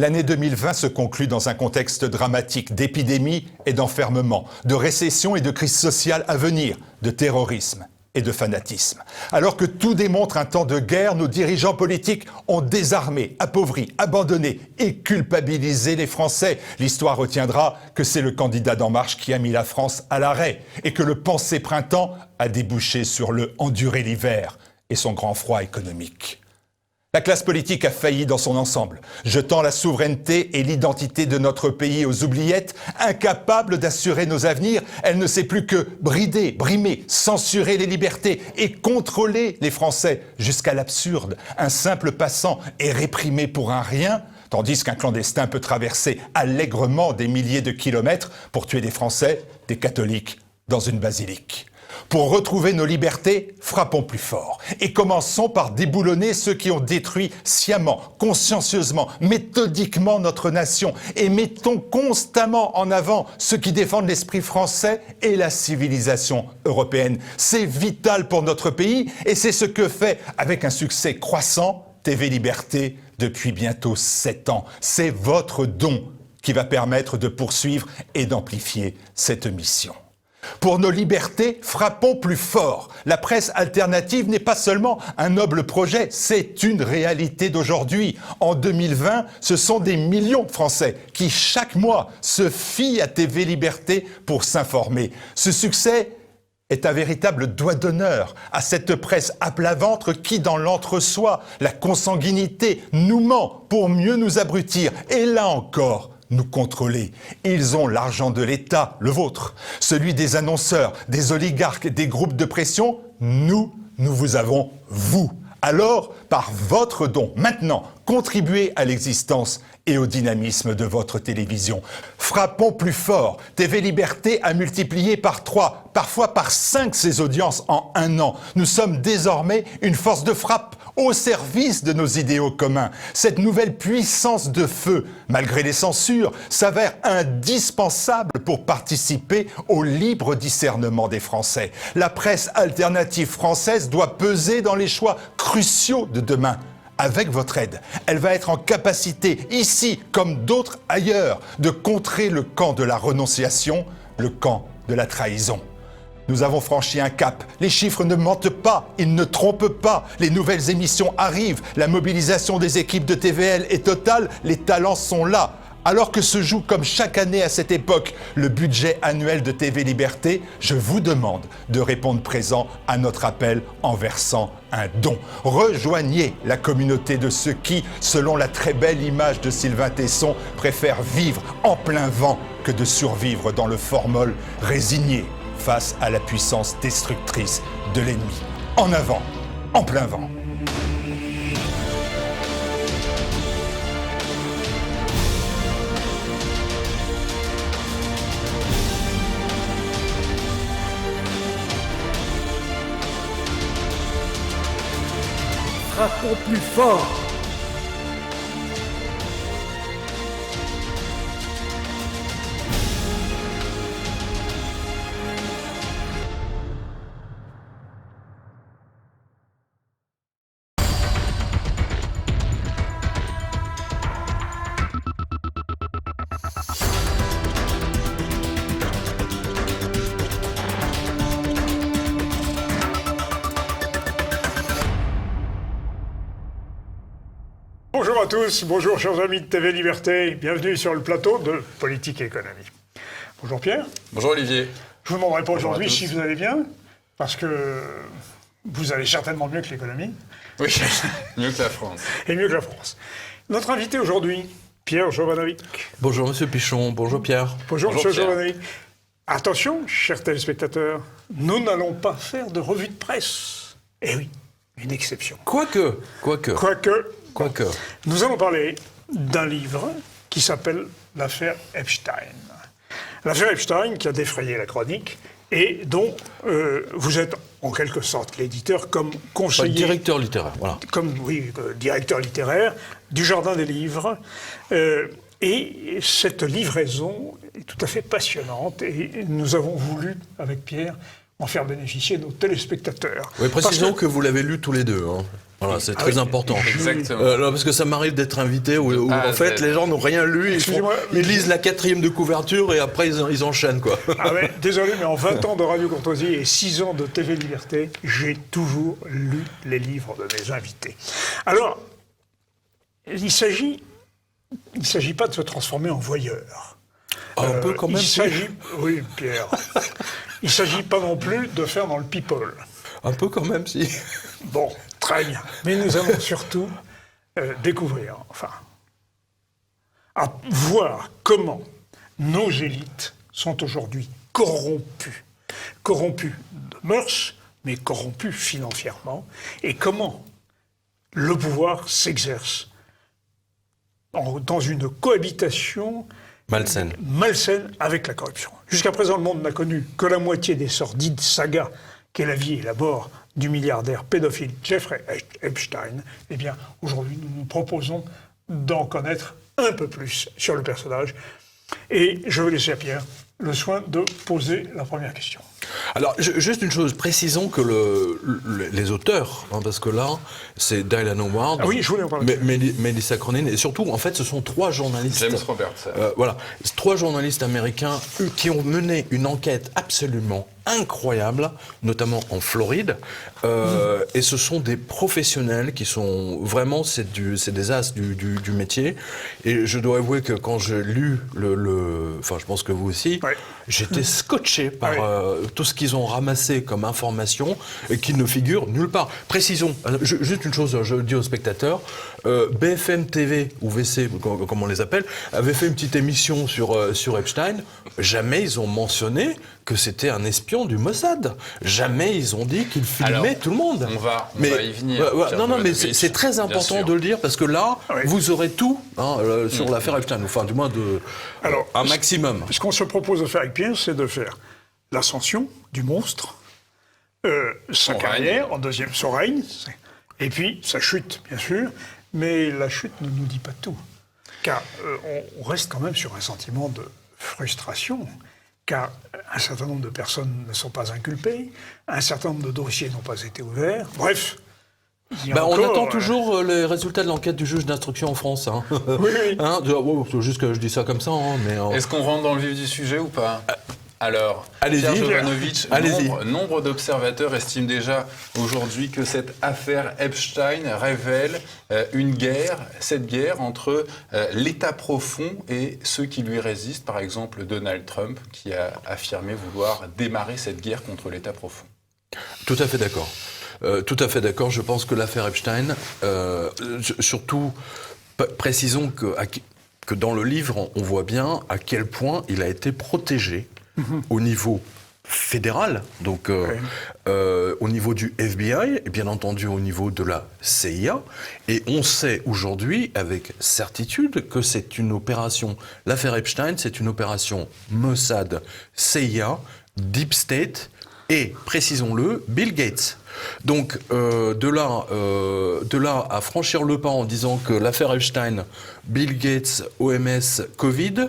L'année 2020 se conclut dans un contexte dramatique d'épidémie et d'enfermement, de récession et de crise sociale à venir, de terrorisme et de fanatisme. Alors que tout démontre un temps de guerre, nos dirigeants politiques ont désarmé, appauvri, abandonné et culpabilisé les Français. L'histoire retiendra que c'est le candidat d'En Marche qui a mis la France à l'arrêt et que le pensée printemps a débouché sur le endurer l'hiver et son grand froid économique. La classe politique a failli dans son ensemble, jetant la souveraineté et l'identité de notre pays aux oubliettes, incapable d'assurer nos avenirs. Elle ne sait plus que brider, brimer, censurer les libertés et contrôler les Français jusqu'à l'absurde. Un simple passant est réprimé pour un rien, tandis qu'un clandestin peut traverser allègrement des milliers de kilomètres pour tuer des Français, des catholiques, dans une basilique. Pour retrouver nos libertés, frappons plus fort. Et commençons par déboulonner ceux qui ont détruit sciemment, consciencieusement, méthodiquement notre nation. Et mettons constamment en avant ceux qui défendent l'esprit français et la civilisation européenne. C'est vital pour notre pays et c'est ce que fait, avec un succès croissant, TV Liberté depuis bientôt 7 ans. C'est votre don qui va permettre de poursuivre et d'amplifier cette mission. Pour nos libertés, frappons plus fort. La presse alternative n'est pas seulement un noble projet, c'est une réalité d'aujourd'hui. En 2020, ce sont des millions de Français qui, chaque mois, se fient à TV Liberté pour s'informer. Ce succès est un véritable doigt d'honneur à cette presse à plat ventre qui, dans l'entre-soi, la consanguinité, nous ment pour mieux nous abrutir. Et là encore, nous contrôler. Ils ont l'argent de l'État, le vôtre, celui des annonceurs, des oligarques, des groupes de pression. Nous vous avons, vous. Alors, par votre don, maintenant, contribuez à l'existence et au dynamisme de votre télévision. Frappons plus fort. TV Liberté a multiplié par 3, parfois par 5 ses audiences en 1 an. Nous sommes désormais une force de frappe au service de nos idéaux communs. Cette nouvelle puissance de feu, malgré les censures, s'avère indispensable pour participer au libre discernement des Français. La presse alternative française doit peser dans les choix cruciaux de demain. Avec votre aide, elle va être en capacité, ici comme d'autres ailleurs, de contrer le camp de la renonciation, le camp de la trahison. Nous avons franchi un cap. Les chiffres ne mentent pas, ils ne trompent pas. Les nouvelles émissions arrivent. La mobilisation des équipes de TVL est totale. Les talents sont là. Alors que se joue comme chaque année à cette époque le budget annuel de TV Liberté, je vous demande de répondre présent à notre appel en versant un don. Rejoignez la communauté de ceux qui, selon la très belle image de Sylvain Tesson, préfèrent vivre en plein vent que de survivre dans le formol résigné face à la puissance destructrice de l'ennemi. En avant, en plein vent. Frappons plus fort. Bonjour à tous, bonjour chers amis de TV Liberté, bienvenue sur le plateau de Politique et Économie. Bonjour Pierre. Bonjour Olivier. Je ne vous demanderai pas aujourd'hui si vous allez bien, parce que vous allez certainement mieux que l'économie. Oui, mieux que la France. Et mieux que la France. Notre invité aujourd'hui, Pierre Jovanovic. Bonjour Monsieur Pichon, bonjour Pierre. Bonjour Bonjour, Monsieur Pierre. Jovanovic. Attention, chers téléspectateurs, nous n'allons pas faire de revue de presse. Eh oui, une exception. Quoique. Nous allons parler d'un livre qui s'appelle L'affaire Epstein. L'affaire Epstein qui a défrayé la chronique et dont vous êtes en quelque sorte l'éditeur comme conseiller... Directeur littéraire, voilà. Directeur littéraire du Jardin des Livres. Et cette livraison est tout à fait passionnante et nous avons voulu, avec Pierre, en faire bénéficier nos téléspectateurs. Oui, précisons que vous l'avez lu tous les deux. Hein. Voilà, c'est très important. Exactement. Non, parce que ça m'arrive d'être invité où A à en fait Z. les gens n'ont rien lu, Excusez-moi, ils lisent la 4e de couverture et après ils enchaînent quoi. Ah ouais, désolé, mais en 20 ans de Radio Courtoisie et 6 ans de TV Liberté, j'ai toujours lu les livres de mes invités. Alors, il ne s'agit pas de se transformer en voyeur. Un peu quand même. Oui, Pierre. Il ne s'agit pas non plus de faire dans le people. Un peu quand même si. Bon, très bien. Mais nous allons surtout découvrir, à voir comment nos élites sont aujourd'hui corrompues. Corrompues de mœurs, mais corrompues financièrement. Et comment le pouvoir s'exerce dans une cohabitation malsaine avec la corruption. Jusqu'à présent, le monde n'a connu que la moitié des sordides sagas qu'est la vie et la mort du milliardaire pédophile Jeffrey Epstein. Eh bien, aujourd'hui, nous nous proposons d'en connaître un peu plus sur le personnage. Et je vais laisser à Pierre le soin de poser la première question. Alors, juste une chose, précisons que les auteurs, parce que là, c'est Dylan Howard, Ah oui, je voulais en parler. Melissa Cronin, et surtout, en fait, ce sont 3 journalistes. James Robertson. Voilà, 3 journalistes américains qui ont mené une enquête absolument incroyable, notamment en Floride, et ce sont des professionnels qui sont vraiment, c'est des as du métier. Et je dois avouer que quand j'ai lu enfin, je pense que vous aussi, ouais. J'étais scotché par tout ce qu'ils ont ramassé comme information et qui ne figure nulle part. Précisons, juste une chose, je le dis aux spectateurs, BFM TV, ou VC, comme on les appelle, avait fait une petite émission sur Epstein. Jamais ils ont mentionné que c'était un espion du Mossad. Jamais ils ont dit qu'il filmait tout le monde. On va y venir. Non, mais c'est très important de le dire parce que là, vous aurez tout sur l'affaire Epstein, enfin du moins un maximum. Ce qu'on se propose de faire avec Pierre, c'est de faire l'ascension du monstre, sa carrière, en deuxième, son règne, et puis sa chute, bien sûr. Mais la chute ne nous dit pas tout. Car on reste quand même sur un sentiment de frustration. Car un certain nombre de personnes ne sont pas inculpées, un certain nombre de dossiers n'ont pas été ouverts. Bref, on attend toujours les résultats de l'enquête du juge d'instruction en France. Hein. Oui. C'est juste que je dis ça comme ça. Mais Est-ce qu'on rentre dans le vif du sujet ou pas ? Alors, allez-y, Pierre Jovanovic, nombre d'observateurs estiment déjà aujourd'hui que cette affaire Epstein révèle cette guerre entre l'État profond et ceux qui lui résistent, par exemple Donald Trump, qui a affirmé vouloir démarrer cette guerre contre l'État profond. Tout à fait d'accord. Je pense que l'affaire Epstein, surtout, précisons que dans le livre, on voit bien à quel point il a été protégé au niveau fédéral, donc au niveau du FBI, et bien entendu au niveau de la CIA. Et on sait aujourd'hui, avec certitude, que c'est une opération, l'affaire Epstein, c'est une opération Mossad, CIA, Deep State et, précisons-le, Bill Gates. Donc, de là à franchir le pas en disant que l'affaire Epstein, Bill Gates, OMS, Covid,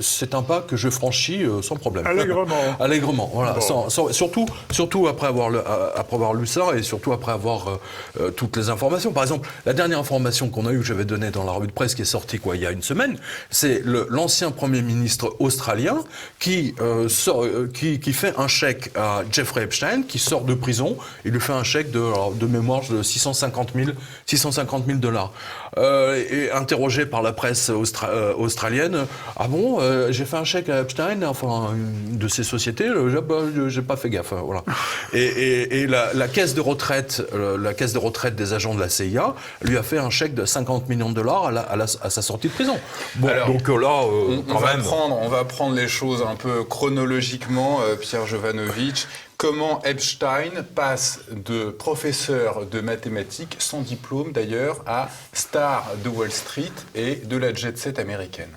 c'est un pas que je franchis sans problème. Allègrement, voilà. Bon. Surtout après avoir lu ça et surtout après avoir toutes les informations. Par exemple, la dernière information qu'on a eue, que j'avais donnée dans la revue de presse qui est sortie il y a une semaine, c'est l'ancien Premier ministre australien qui fait un chèque à Jeffrey Epstein, qui sort de prison. Il lui fait un chèque de mémoire de 650 000 $. Et interrogé par la presse australienne, ah bon, j'ai fait un chèque à Epstein, enfin une de ces sociétés, j'ai pas fait gaffe, voilà. Et la caisse de retraite, des agents de la CIA lui a fait un chèque de 50 millions de dollars à sa sortie de prison. Bon, alors, donc là, on va prendre les choses un peu chronologiquement, Pierre Jovanovic. Comment Epstein passe de professeur de mathématiques, sans diplôme d'ailleurs, à star de Wall Street et de la jet-set américaine ?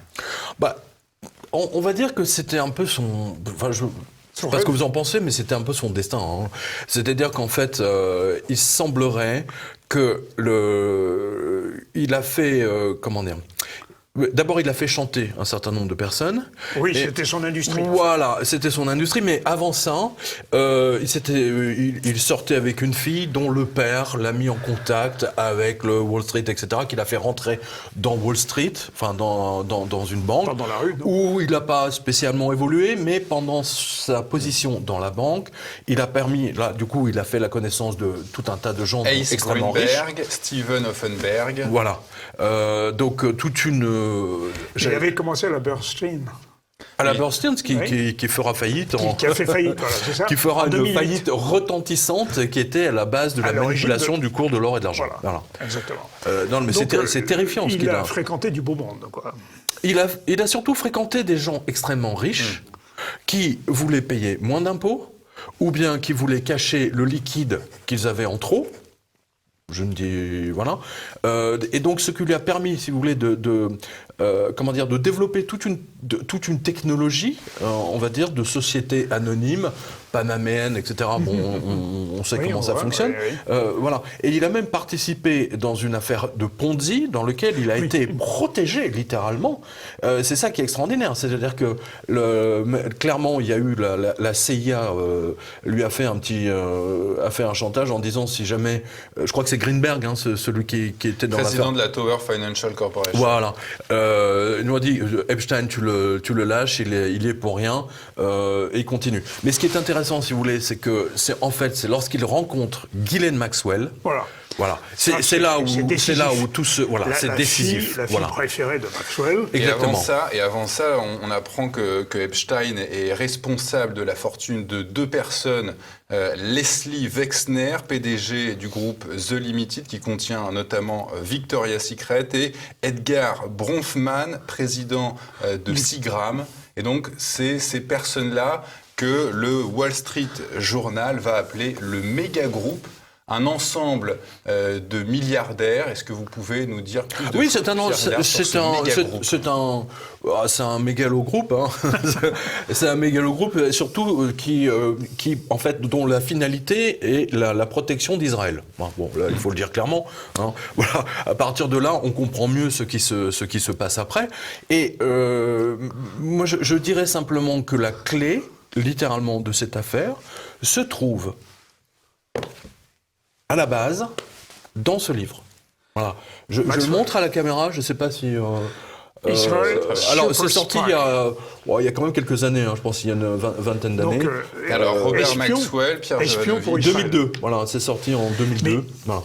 On va dire que c'était un peu son... Enfin, je ne sais pas ce que vous en pensez, mais c'était un peu son destin. Hein. C'est-à-dire qu'en fait, il semblerait que il a fait... comment dire ? D'abord, il a fait chanter un certain nombre de personnes. Oui, Et c'était son industrie. Voilà, c'était son industrie. Mais avant ça, il sortait avec une fille dont le père l'a mis en contact avec le Wall Street, etc., qu'il a fait rentrer dans Wall Street, enfin dans une banque. Pas dans la rue, non. Où il n'a pas spécialement évolué, mais pendant sa position dans la banque, il a permis, là, du coup, il a fait la connaissance de tout un tas de gens Ace extrêmement riches. Greenberg, Steven Offenberg. Voilà. Donc, toute une... Il avait commencé à la Bernstein, à la Oui. Bernstein, Oui. qui fera faillite. qui a fait faillite, voilà, c'est ça. Qui fera en une 2008. faillite retentissante qui était à la base de À la l'origine manipulation du cours de l'or et de l'argent. Voilà, exactement. Non, mais Donc, c'est terrifiant ce qu'il Il a. a fréquenté du beau monde, quoi. Il a surtout fréquenté des gens extrêmement riches qui voulaient payer moins d'impôts ou bien qui voulaient cacher le liquide qu'ils avaient en trop. Je me dis, voilà. Et donc, ce qui lui a permis, si vous voulez, de développer toute une technologie, on va dire, de société anonyme, panaméenne, etc. Bon, on sait Oui, comment on ça voit, fonctionne. oui. Voilà. Et il a même participé dans une affaire de Ponzi, dans laquelle il a été protégé, littéralement. C'est ça qui est extraordinaire. C'est-à-dire que, clairement, il y a eu la CIA lui a fait un chantage en disant si jamais, je crois que c'est Greenberg, hein, celui qui était dans l'affaire. Président de la Tower Financial Corporation. Voilà. Il nous a dit Epstein, tu le lâches, il est pour rien, et il continue. Mais ce qui est intéressant, si vous voulez, c'est que c'est lorsqu'il rencontre Ghislaine Maxwell. Voilà. C'est là où tout se. Voilà, c'est décisif. La fille préférée de Maxwell. Exactement. Et avant ça, on apprend que Epstein est responsable de la fortune de deux personnes. Leslie Wexner, PDG du groupe The Limited, qui contient notamment Victoria's Secret, et Edgar Bronfman, président de Seagram. Et donc, c'est ces personnes-là que le Wall Street Journal va appeler le méga-groupe, un ensemble de milliardaires. Est-ce que vous pouvez nous dire plus de Oui, c'est un mégalogroupe. Hein. C'est un mégalogroupe, surtout qui, en fait, dont la finalité est la protection d'Israël. Bon, là, il faut le dire clairement. Hein. Voilà. À partir de là, on comprend mieux ce qui se passe après. Et moi, je dirais simplement que la clé, littéralement, de cette affaire se trouve à la base, dans ce livre. Voilà. Je le montre à la caméra, je ne sais pas si... alors, c'est sorti il y a quand même quelques années, hein, je pense qu'il y a une vingtaine d'années. Alors, Robert Espion- Maxwell, Pierre Espion pour Jovanovic. Israël. 2002, voilà, c'est sorti en 2002. Voilà.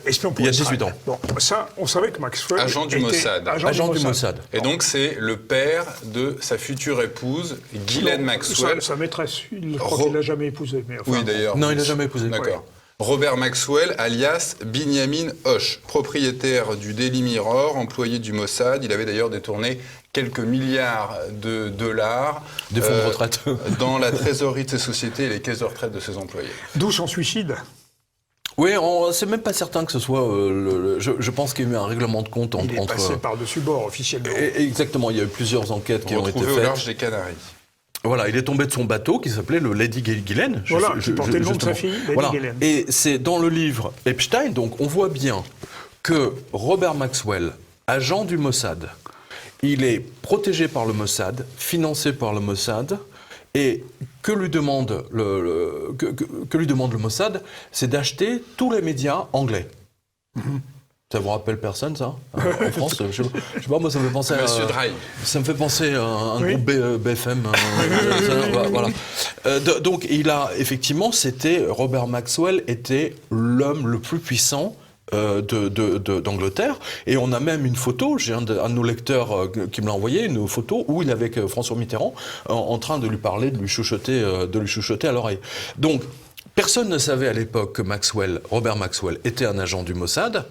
Espion pour Il y a Israël. 18 ans. Bon, ça, on savait que Maxwell Agent du était Mossad. Agent du Mossad. Et donc, c'est le père de sa future épouse, Ghislaine Maxwell. Sa maîtresse, je crois qu'il ne l'a jamais épousée. Mais enfin, Oui, d'ailleurs. Non, il n'a jamais épousé. D'accord. Robert Maxwell, alias Binyamin Hosh, propriétaire du Daily Mirror, employé du Mossad. Il avait d'ailleurs détourné quelques milliards de dollars Des fonds de retraite. dans la trésorerie de ses sociétés et les caisses de retraite de ses employés. D'où son suicide. Oui, c'est même pas certain que ce soit... je pense qu'il y a eu un règlement de compte Il est entre... passé par-dessus bord, officiellement. Exactement, il y a eu plusieurs enquêtes qui ont été Retrouvé au faites. large des Canaries. Voilà, il est tombé de son bateau qui s'appelait le Lady Ghislaine. Voilà, qui portait le nom de sa fille, Lady Ghislaine. Et c'est dans le livre Epstein, donc on voit bien que Robert Maxwell, agent du Mossad, il est protégé par le Mossad, financé par le Mossad, et que lui demande le Mossad, c'est d'acheter tous les médias anglais. Ça vous rappelle personne, ça en France, je sais pas, moi ça me fait penser Monsieur Drahi. Ça me fait penser à un Oui. groupe BFM. Voilà. Donc il a effectivement, Robert Maxwell était l'homme le plus puissant d'Angleterre, et on a même une photo, j'ai un de nos lecteurs qui me l'a envoyé, une photo où il est avec François Mitterrand en train de lui parler, de lui chuchoter à l'oreille. Donc personne ne savait à l'époque que Robert Maxwell était un agent du Mossad,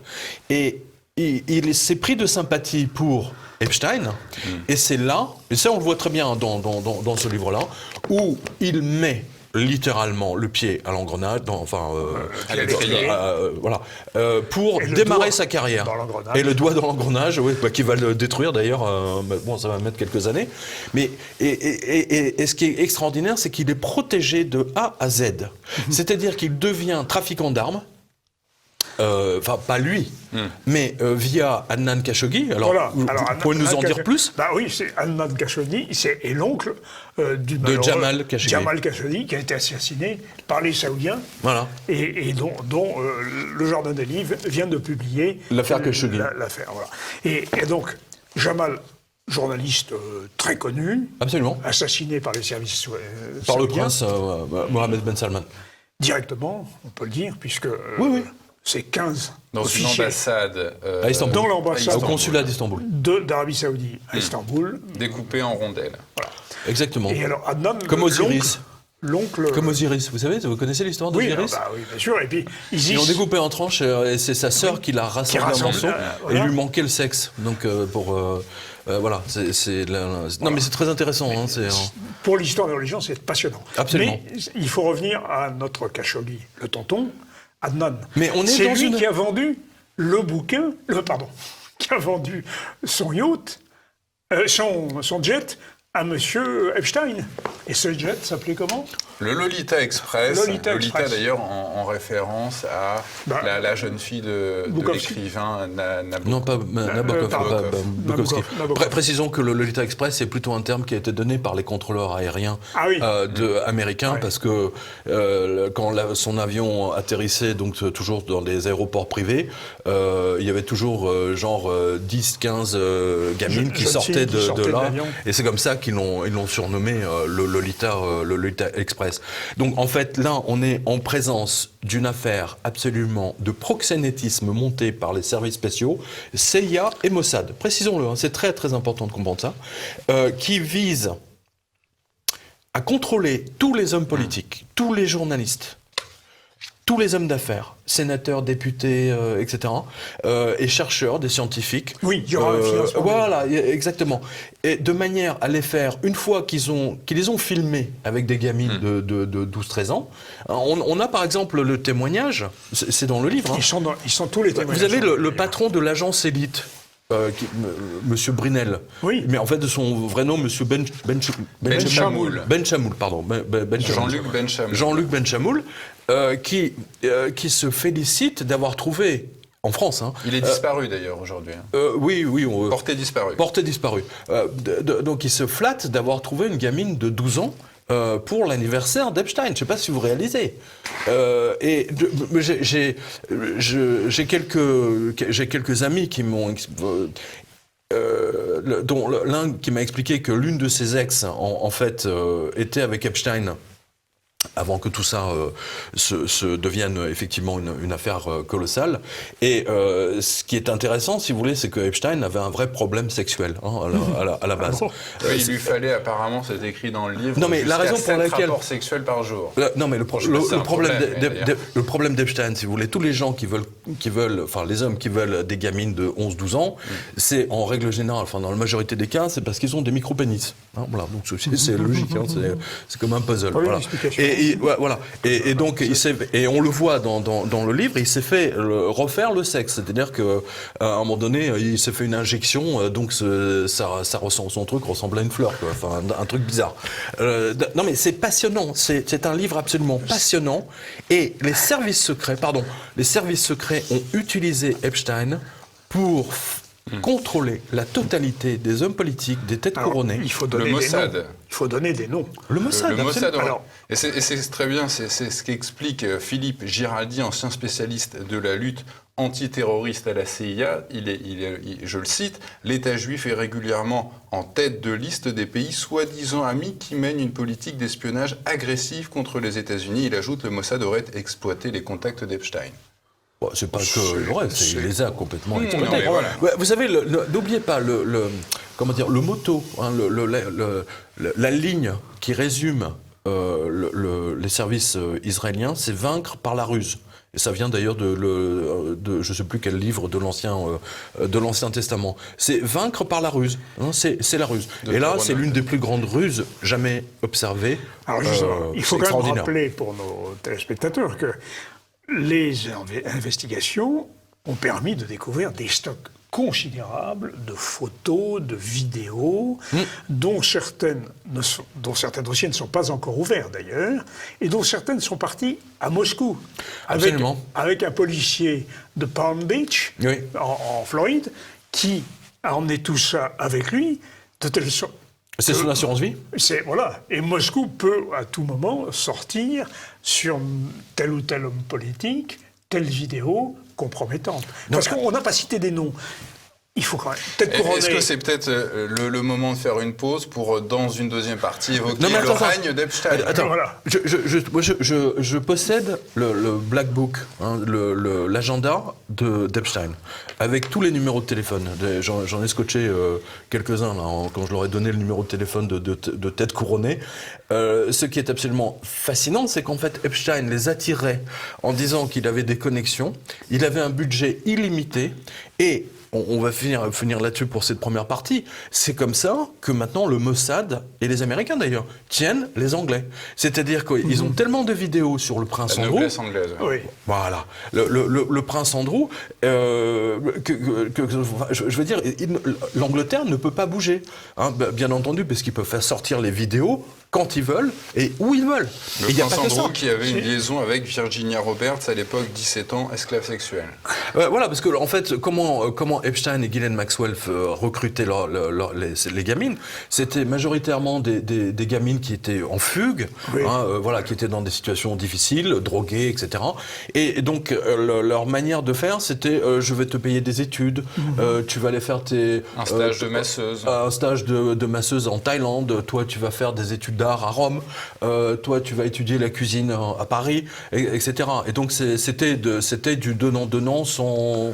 et il s'est pris de sympathie pour Epstein, et c'est là, et ça on le voit très bien dans ce livre-là, où il met littéralement le pied à l'engrenage, à l'étrier. pour Et le démarrer doigt sa carrière. dans l'engrenage. Et le doigt dans l'engrenage, oui, qui va le détruire d'ailleurs. Bon, ça va mettre quelques années. Mais et ce qui est extraordinaire, c'est qu'il est protégé de A à Z. C'est-à-dire qu'il devient trafiquant d'armes. Enfin, pas lui, mais via Adnan Khashoggi. Alors, Voilà. vous pouvez nous en dire plus? Bah oui, c'est Adnan Khashoggi, est l'oncle du malheureux Jamal Khashoggi. Jamal Khashoggi, qui a été assassiné par les Saoudiens. Voilà. Et dont le Jardin des Livres vient de publier L'affaire Khashoggi. L'affaire, voilà. Et donc, Jamal, journaliste très connu, Absolument. assassiné par les services Par le saoudiens, prince Mohammed Ben Salman. directement, on peut le dire, puisque Oui. c'est 15 Dans une officiers ambassade. À Istanbul. dans l'ambassade Au consulat d'Istanbul. d'Arabie Saoudite à Istanbul. Découpé en rondelles. Voilà. Exactement. Et alors, Adnan, Comme Osiris. L'oncle. Comme Osiris, vous savez, vous connaissez l'histoire Oui, d'Osiris? oui, bien sûr. Et puis, Ils l'ont découpé en tranches et c'est sa sœur qui l'a rassemblé en rassemble, morceaux voilà. et il lui manquait le sexe. Donc voilà, non mais c'est très intéressant. Hein, Pour l'histoire des religions, c'est passionnant. Absolument. Mais il faut revenir à notre Khashoggi, le tonton, Adnan. Mais on est c'est dans lui une- qui a vendu qui a vendu son yacht, son jet à monsieur Epstein. Et ce jet s'appelait comment? Le Lolita Express. Lolita Express. D'ailleurs en référence à la jeune fille de Bukowski. l'écrivain Non, pas Nabokov. pardon. Bukowski. Nabokov. Précisons que le Lolita Express, c'est plutôt un terme qui a été donné par les contrôleurs aériens Ah oui. américains, Ouais. parce que quand son avion atterrissait, donc toujours dans des aéroports privés, il y avait toujours 10, 15 gamines qui Jeunes sortaient filles qui de sortaient de là. l'avion. Et c'est comme ça qu'ils l'ont surnommé le Lolita Express. Donc en fait, là, on est en présence d'une affaire absolument de proxénétisme montée par les services spéciaux, CIA et Mossad. Précisons-le, hein, c'est très très important de comprendre ça, qui vise à contrôler tous les hommes politiques, tous les journalistes, tous les hommes d'affaires, sénateurs, députés, etc., et chercheurs, des scientifiques. Oui, il y aura un financement. Voilà, exactement. Et de manière à les faire, une fois qu'ils les ont filmés avec des gamines de 12-13 ans, on a par exemple le témoignage, c'est dans le livre. Hein. Ils sont tous les témoignages. Vous avez le patron de l'agence élite. Monsieur Brunel. Oui. Mais en fait, de son vrai nom, Monsieur Ben Chamoul. Ben Chamoul, pardon. Ben Chamoul. Jean-Luc Ben Chamoul. Jean-Luc Ben Chamoul, qui se félicite d'avoir trouvé, en France... Hein, Il est disparu d'ailleurs aujourd'hui. Hein. oui. Porté disparu. Porté disparu. Donc il se flatte d'avoir trouvé une gamine de 12 ans pour l'anniversaire d'Epstein. Je ne sais pas si vous réalisez. J'ai quelques amis qui m'ont... dont l'un qui m'a expliqué que l'une de ses ex, en fait, était avec Epstein avant que tout ça se devienne effectivement une affaire colossale. Et ce qui est intéressant, si vous voulez, c'est que Epstein avait un vrai problème sexuel à la base. Il lui fallait apparemment, c'est écrit dans le livre, Non, mais la raison pour 7 laquelle... rapports sexuels par jour. Non, mais le problème d'Epstein, si vous voulez, tous les gens qui veulent, enfin les hommes qui veulent des gamines de 11-12 ans, c'est en règle générale, enfin dans la majorité des cas, c'est parce qu'ils ont des micro-pénis. Hein, voilà, donc c'est logique, hein, c'est comme un puzzle. Pas une Voilà. explication. Voilà. Et donc, et on le voit dans le livre, il s'est fait refaire le sexe. C'est-à-dire qu'à un moment donné, il s'est fait une injection, donc son truc ressemble à une fleur, quoi. Enfin, un truc bizarre. Non, mais c'est passionnant. C'est un livre absolument passionnant. Et les services secrets ont utilisé Epstein pour contrôler la totalité des hommes politiques, des têtes couronnées. Il faut donner Le Mossad. des noms. Il faut donner des noms. Le Mossad, Le Mossad, absolument. Alors, et c'est très bien, c'est ce qu'explique Philippe Giraldi, ancien spécialiste de la lutte antiterroriste à la CIA. Je le cite, l'État juif est régulièrement en tête de liste des pays soi-disant amis qui mènent une politique d'espionnage agressive contre les États-Unis. Il ajoute, le Mossad aurait exploité les contacts d'Epstein. Bon, c'est pas que le reste, il les a complètement exploités. non, mais voilà. Ouais, vous savez, n'oubliez pas le motto, hein, la ligne qui résume les services israéliens, c'est vaincre par la ruse. Et ça vient d'ailleurs de je ne sais plus quel livre de l'Ancien Testament. C'est vaincre par la ruse. Hein, c'est la ruse. Et là, c'est l'une des plus grandes ruses jamais observées. Alors justement, il faut c'est quand même extraordinaire. rappeler pour nos téléspectateurs que les investigations ont permis de découvrir des stocks considérable de photos, de vidéos, dont certains dossiers ne sont pas encore ouverts d'ailleurs, et dont certaines sont parties à Moscou, avec un policier de Palm Beach, en Floride, qui a emmené tout ça avec lui, de telle sorte... C'est son assurance vie ? Voilà. Et Moscou peut à tout moment sortir sur tel ou tel homme politique, telle vidéo compromettante. Parce qu'on n'a pas cité des noms. Il faut quand même peut-être couronner... Est-ce que c'est peut-être le moment de faire une pause pour, dans une deuxième partie, évoquer le règne d'Epstein ? Attends, voilà. je possède le Black Book, l'agenda d'Epstein, avec tous les numéros de téléphone. J'en ai scotché quelques-uns là, quand je leur ai donné le numéro de téléphone de tête couronnée. Ce qui est absolument fascinant, c'est qu'en fait, Epstein les attirait en disant qu'il avait des connexions, il avait un budget illimité, et on va finir là-dessus pour cette première partie. C'est comme ça que maintenant le Mossad, et les Américains d'ailleurs, tiennent les Anglais. C'est-à-dire qu'ils ont tellement de vidéos sur le prince Andrew. La noblesse anglaise. Oui. Voilà. Le prince Andrew, je veux dire, l'Angleterre ne peut pas bouger. Hein, bien entendu, parce qu'ils peuvent faire sortir les vidéos quand ils veulent et où ils veulent. Le prince Andrew qui avait une liaison avec Virginia Roberts, à l'époque 17 ans, esclave sexuelle. Voilà, parce que en fait, comment Epstein et Ghislaine Maxwell recrutaient les gamines, c'était majoritairement des gamines qui étaient en fugue, qui étaient dans des situations difficiles, droguées, etc. Et donc, leur manière de faire, c'était je vais te payer des études, tu vas aller faire un stage de masseuse. Un stage de masseuse en Thaïlande, toi tu vas faire des études d'art à Rome, toi tu vas étudier la cuisine à Paris, etc. Et donc c'était du donnant-donnant sans...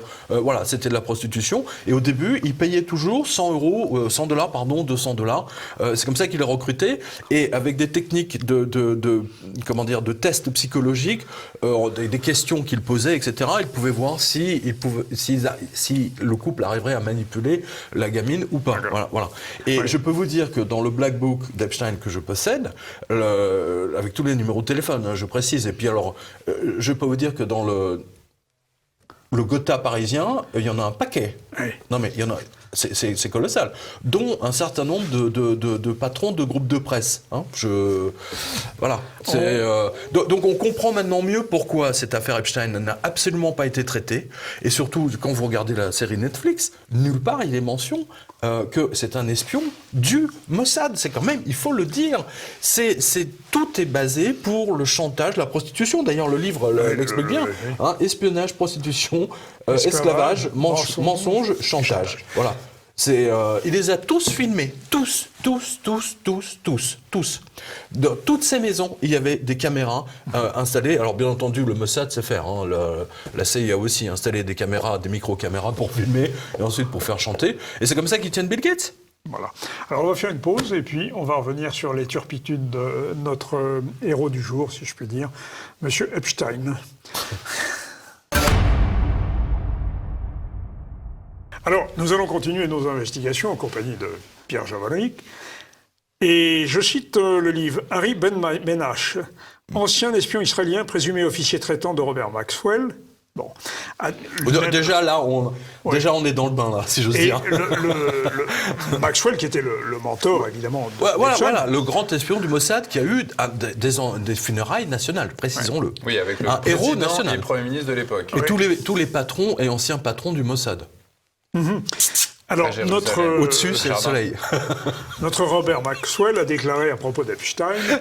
c'était de la prostitution. Et au début, ils payaient toujours $200, 200 $. C'est comme ça qu'ils les recrutaient. Et avec des techniques de tests psychologiques, des questions qu'ils posaient, etc., ils pouvaient voir si le couple arriverait à manipuler la gamine ou pas. Voilà. Et je peux vous dire que dans le Black Book d'Epstein que je possède, avec tous les numéros de téléphone, je précise, et puis alors, je peux vous dire que dans le Gotha parisien, il y en a un paquet. Oui. Non mais il y en a, c'est colossal. Dont un certain nombre de patrons de groupes de presse. Hein. Voilà. Donc on comprend maintenant mieux pourquoi cette affaire Epstein n'a absolument pas été traitée. Et surtout, quand vous regardez la série Netflix, nulle part il est mention que c'est un espion du Mossad. C'est quand même, il faut le dire. Tout est basé pour le chantage, la prostitution. D'ailleurs, le livre l'explique bien. Hein, espionnage, prostitution, esclavage, mensonge, chantage. Voilà. Il les a tous filmés. Tous. Dans toutes ces maisons, il y avait des caméras installées. Alors, bien entendu, le Mossad sait faire. Hein. La CIA a aussi installé des caméras, des micro-caméras pour filmer et ensuite pour faire chanter. Et c'est comme ça qu'ils tiennent Bill Gates. Voilà. Alors, on va faire une pause et puis on va revenir sur les turpitudes de notre héros du jour, si je puis dire, Monsieur Epstein. Alors, nous allons continuer nos investigations en compagnie de Pierre Javalik. Et je cite le livre Harry Ben Menache, ancien espion israélien présumé officier traitant de Robert Maxwell. Bon. Déjà là, on est dans le bain là, si j'ose dire. Le Maxwell qui était le mentor évidemment. Voilà, le grand espion du Mossad qui a eu des funérailles nationales, précisons-le. Oui, avec le héros président national et le Premier ministre de l'époque. Et tous les patrons et anciens patrons du Mossad. Alors, au-dessus, c'est le soleil. Notre Robert Maxwell a déclaré à propos d'Epstein,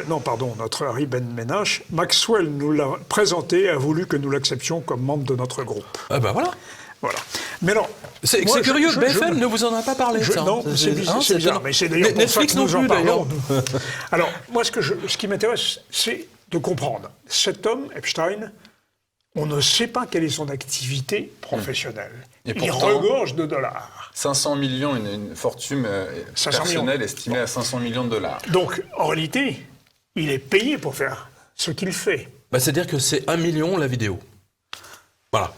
notre Harry Ben Menache, Maxwell nous l'a présenté et a voulu que nous l'acceptions comme membre de notre groupe. Ah ben voilà. Voilà. Mais non. C'est curieux, BFM ne vous en a pas parlé. Non, c'est bizarre. Mais c'est d'ailleurs pour ça que nous en parlons. Alors, moi, ce qui m'intéresse, c'est de comprendre. Cet homme, Epstein, on ne sait pas quelle est son activité professionnelle. Et il regorge de dollars. 500 millions, une fortune personnelle estimée à 500 millions de dollars. Donc, en réalité, il est payé pour faire ce qu'il fait. C'est-à-dire que c'est 1 million la vidéo. Voilà.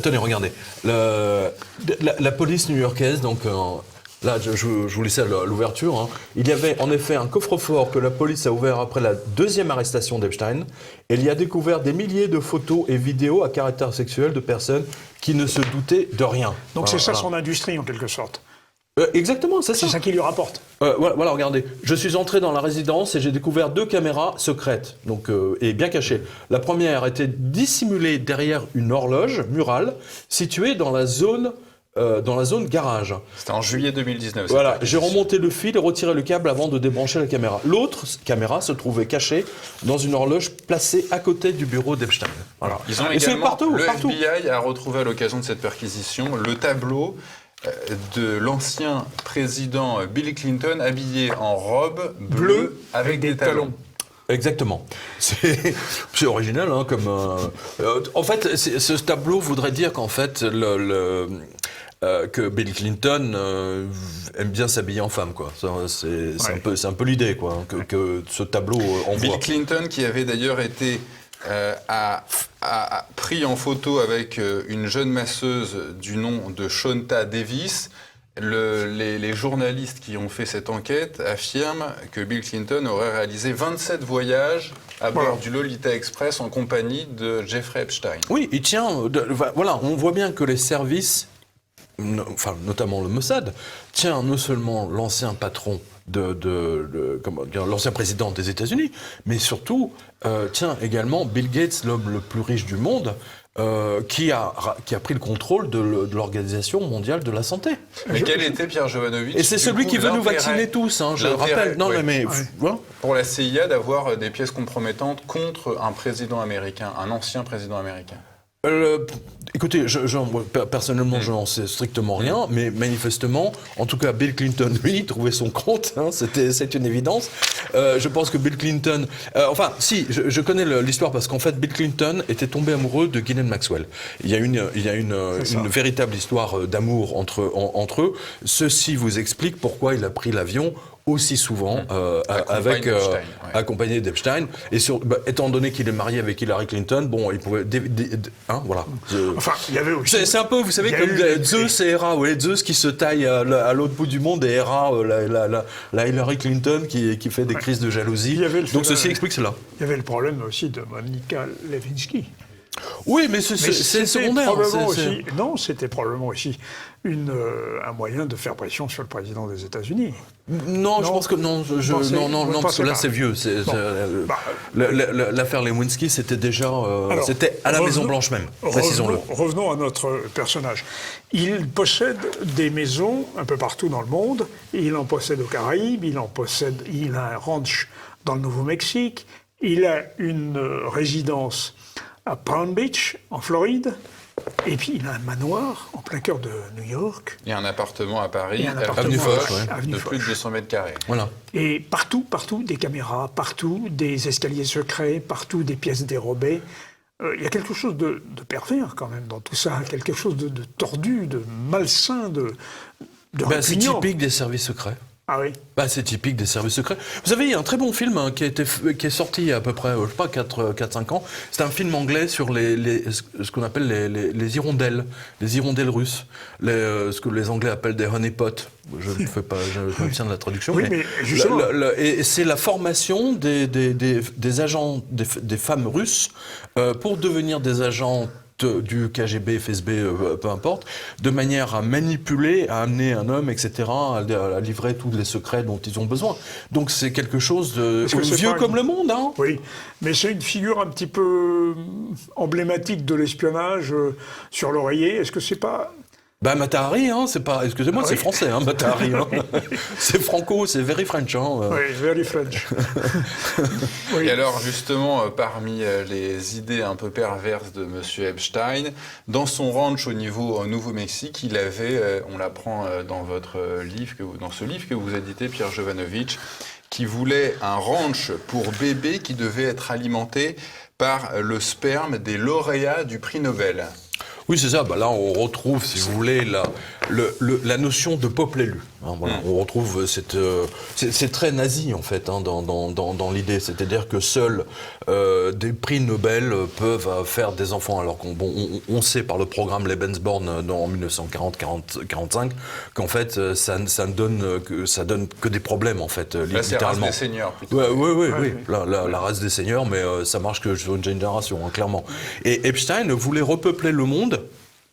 Tenez, regardez. La police new-yorkaise, donc Là, je vous laissais à l'ouverture. Hein. Il y avait en effet un coffre-fort que la police a ouvert après la deuxième arrestation d'Epstein. Et il y a découvert des milliers de photos et vidéos à caractère sexuel de personnes qui ne se doutaient de rien. Donc c'est ça son industrie, en quelque sorte. Exactement, c'est ça. C'est ça qui lui rapporte. Voilà, regardez. Je suis entré dans la résidence et j'ai découvert 2 caméras secrètes, donc, et bien cachées. La première était dissimulée derrière une horloge murale située dans la zone garage. C'était en juillet 2019. Voilà, j'ai remonté le fil et retiré le câble avant de débrancher la caméra. L'autre caméra se trouvait cachée dans une horloge placée à côté du bureau d'Epstein. Voilà. Ils ont et c'est également, partout, le partout. FBI a retrouvé à l'occasion de cette perquisition le tableau de l'ancien président Bill Clinton habillé en robe bleue avec des talons. Exactement. C'est original, hein, comme... en fait, ce tableau voudrait dire qu'en fait, que Bill Clinton aime bien s'habiller en femme, quoi. C'est un peu l'idée, quoi, que ce tableau envoie. Bill Clinton, qui avait d'ailleurs été a pris en photo avec une jeune masseuse du nom de Shonta Davis. Les journalistes qui ont fait cette enquête affirment que Bill Clinton aurait réalisé 27 voyages à bord du Lolita Express en compagnie de Jeffrey Epstein. Oui, il tient... voilà, on voit bien que les services, enfin notamment le Mossad, tient non seulement l'ancien patron comment dire, l'ancien président des États-Unis, mais surtout tient également Bill Gates, l'homme le plus riche du monde, qui a pris le contrôle de l'Organisation mondiale de la santé. Mais quel était Pierre Jovanovic? Et c'est celui qui veut nous vacciner tous, hein, je rappelle. Non, mais voilà. Pour la CIA d'avoir des pièces compromettantes contre un président américain, un ancien président américain. Écoutez, moi, personnellement, je n'en sais strictement rien, mais manifestement, en tout cas, Bill Clinton, lui, trouvait son compte, hein, c'est une évidence. Je pense que Bill Clinton... enfin, si, je connais l'histoire parce qu'en fait, Bill Clinton était tombé amoureux de Ghislaine Maxwell. Il y a une véritable histoire d'amour entre eux. Ceci vous explique pourquoi il a pris l'avion aussi souvent accompagné d'Epstein. Et étant donné qu'il est marié avec Hillary Clinton, bon, il pouvait... voilà. Enfin, il y avait aussi... C'est un peu, vous savez, comme Zeus et Hera, ouais, Zeus qui se taille à l'autre bout du monde et Hera, la Hillary Clinton qui fait des crises de jalousie. Donc ceci explique cela. Il y avait le problème aussi de Monica Lewinsky. Oui, mais c'est secondaire. Non, c'était probablement aussi un moyen de faire pression sur le président des États-Unis. Non, je pense que non. Non, parce que là, c'est vieux. L'affaire Lewinsky, c'était déjà... c'était à la Maison-Blanche même, précisons-le. Revenons à notre personnage. Il possède des maisons un peu partout dans le monde. Il en possède aux Caraïbes, il a un ranch dans le Nouveau-Mexique, il a une résidence à Palm Beach, en Floride, et puis il a un manoir en plein cœur de New York. Et un appartement à Paris, avenue Foch, de plus de 200 mètres carrés. Voilà. Et partout, des caméras, partout des escaliers secrets, partout des pièces dérobées. Il y a quelque chose de pervers quand même dans tout ça, quelque chose de tordu, de malsain, de répugnant. C'est typique des services secrets. Ah oui. C'est typique des services secrets. Vous savez, il y a un très bon film qui est sorti il y a à peu près, je sais pas, 4-5 ans. C'est un film anglais sur ce qu'on appelle les hirondelles russes. Ce que les Anglais appellent des honeypots. Je me tiens de la traduction. Oui, mais justement. Et c'est la formation des agents, des femmes russes pour devenir des agents du KGB, FSB, peu importe, de manière à manipuler, à amener un homme, etc., à livrer tous les secrets dont ils ont besoin. Donc c'est quelque chose de vieux comme le monde. Hein. Oui, mais c'est une figure un petit peu emblématique de l'espionnage sur l'oreiller. Est-ce que c'est pas... Mata Hari, hein, c'est pas... Excusez-moi, c'est français, hein, Mata Hari. Hein. C'est franco, c'est very French. Hein. Oui, very French. Oui. Et alors, justement, parmi les idées un peu perverses de M. Epstein, dans son ranch au Nouveau-Mexique, il avait, on l'apprend dans dans ce livre que vous éditez, Pierre Jovanovic, qui voulait un ranch pour bébés qui devait être alimenté par le sperme des lauréats du prix Nobel. Oui, c'est ça. Là, on retrouve, si vous voulez, la notion de peuple élu. Hein, voilà. On retrouve c'est très nazi en fait dans l'idée, c'est-à-dire que seuls des prix Nobel peuvent faire des enfants, alors qu'on sait par le programme Lebensborn en 1940-45 qu'en fait ça donne que des problèmes en fait, là, c'est littéralement. la race des seigneurs plutôt. Oui. La race des seigneurs, mais ça marche que sur une génération, hein, clairement. Et Epstein voulait repeupler le monde.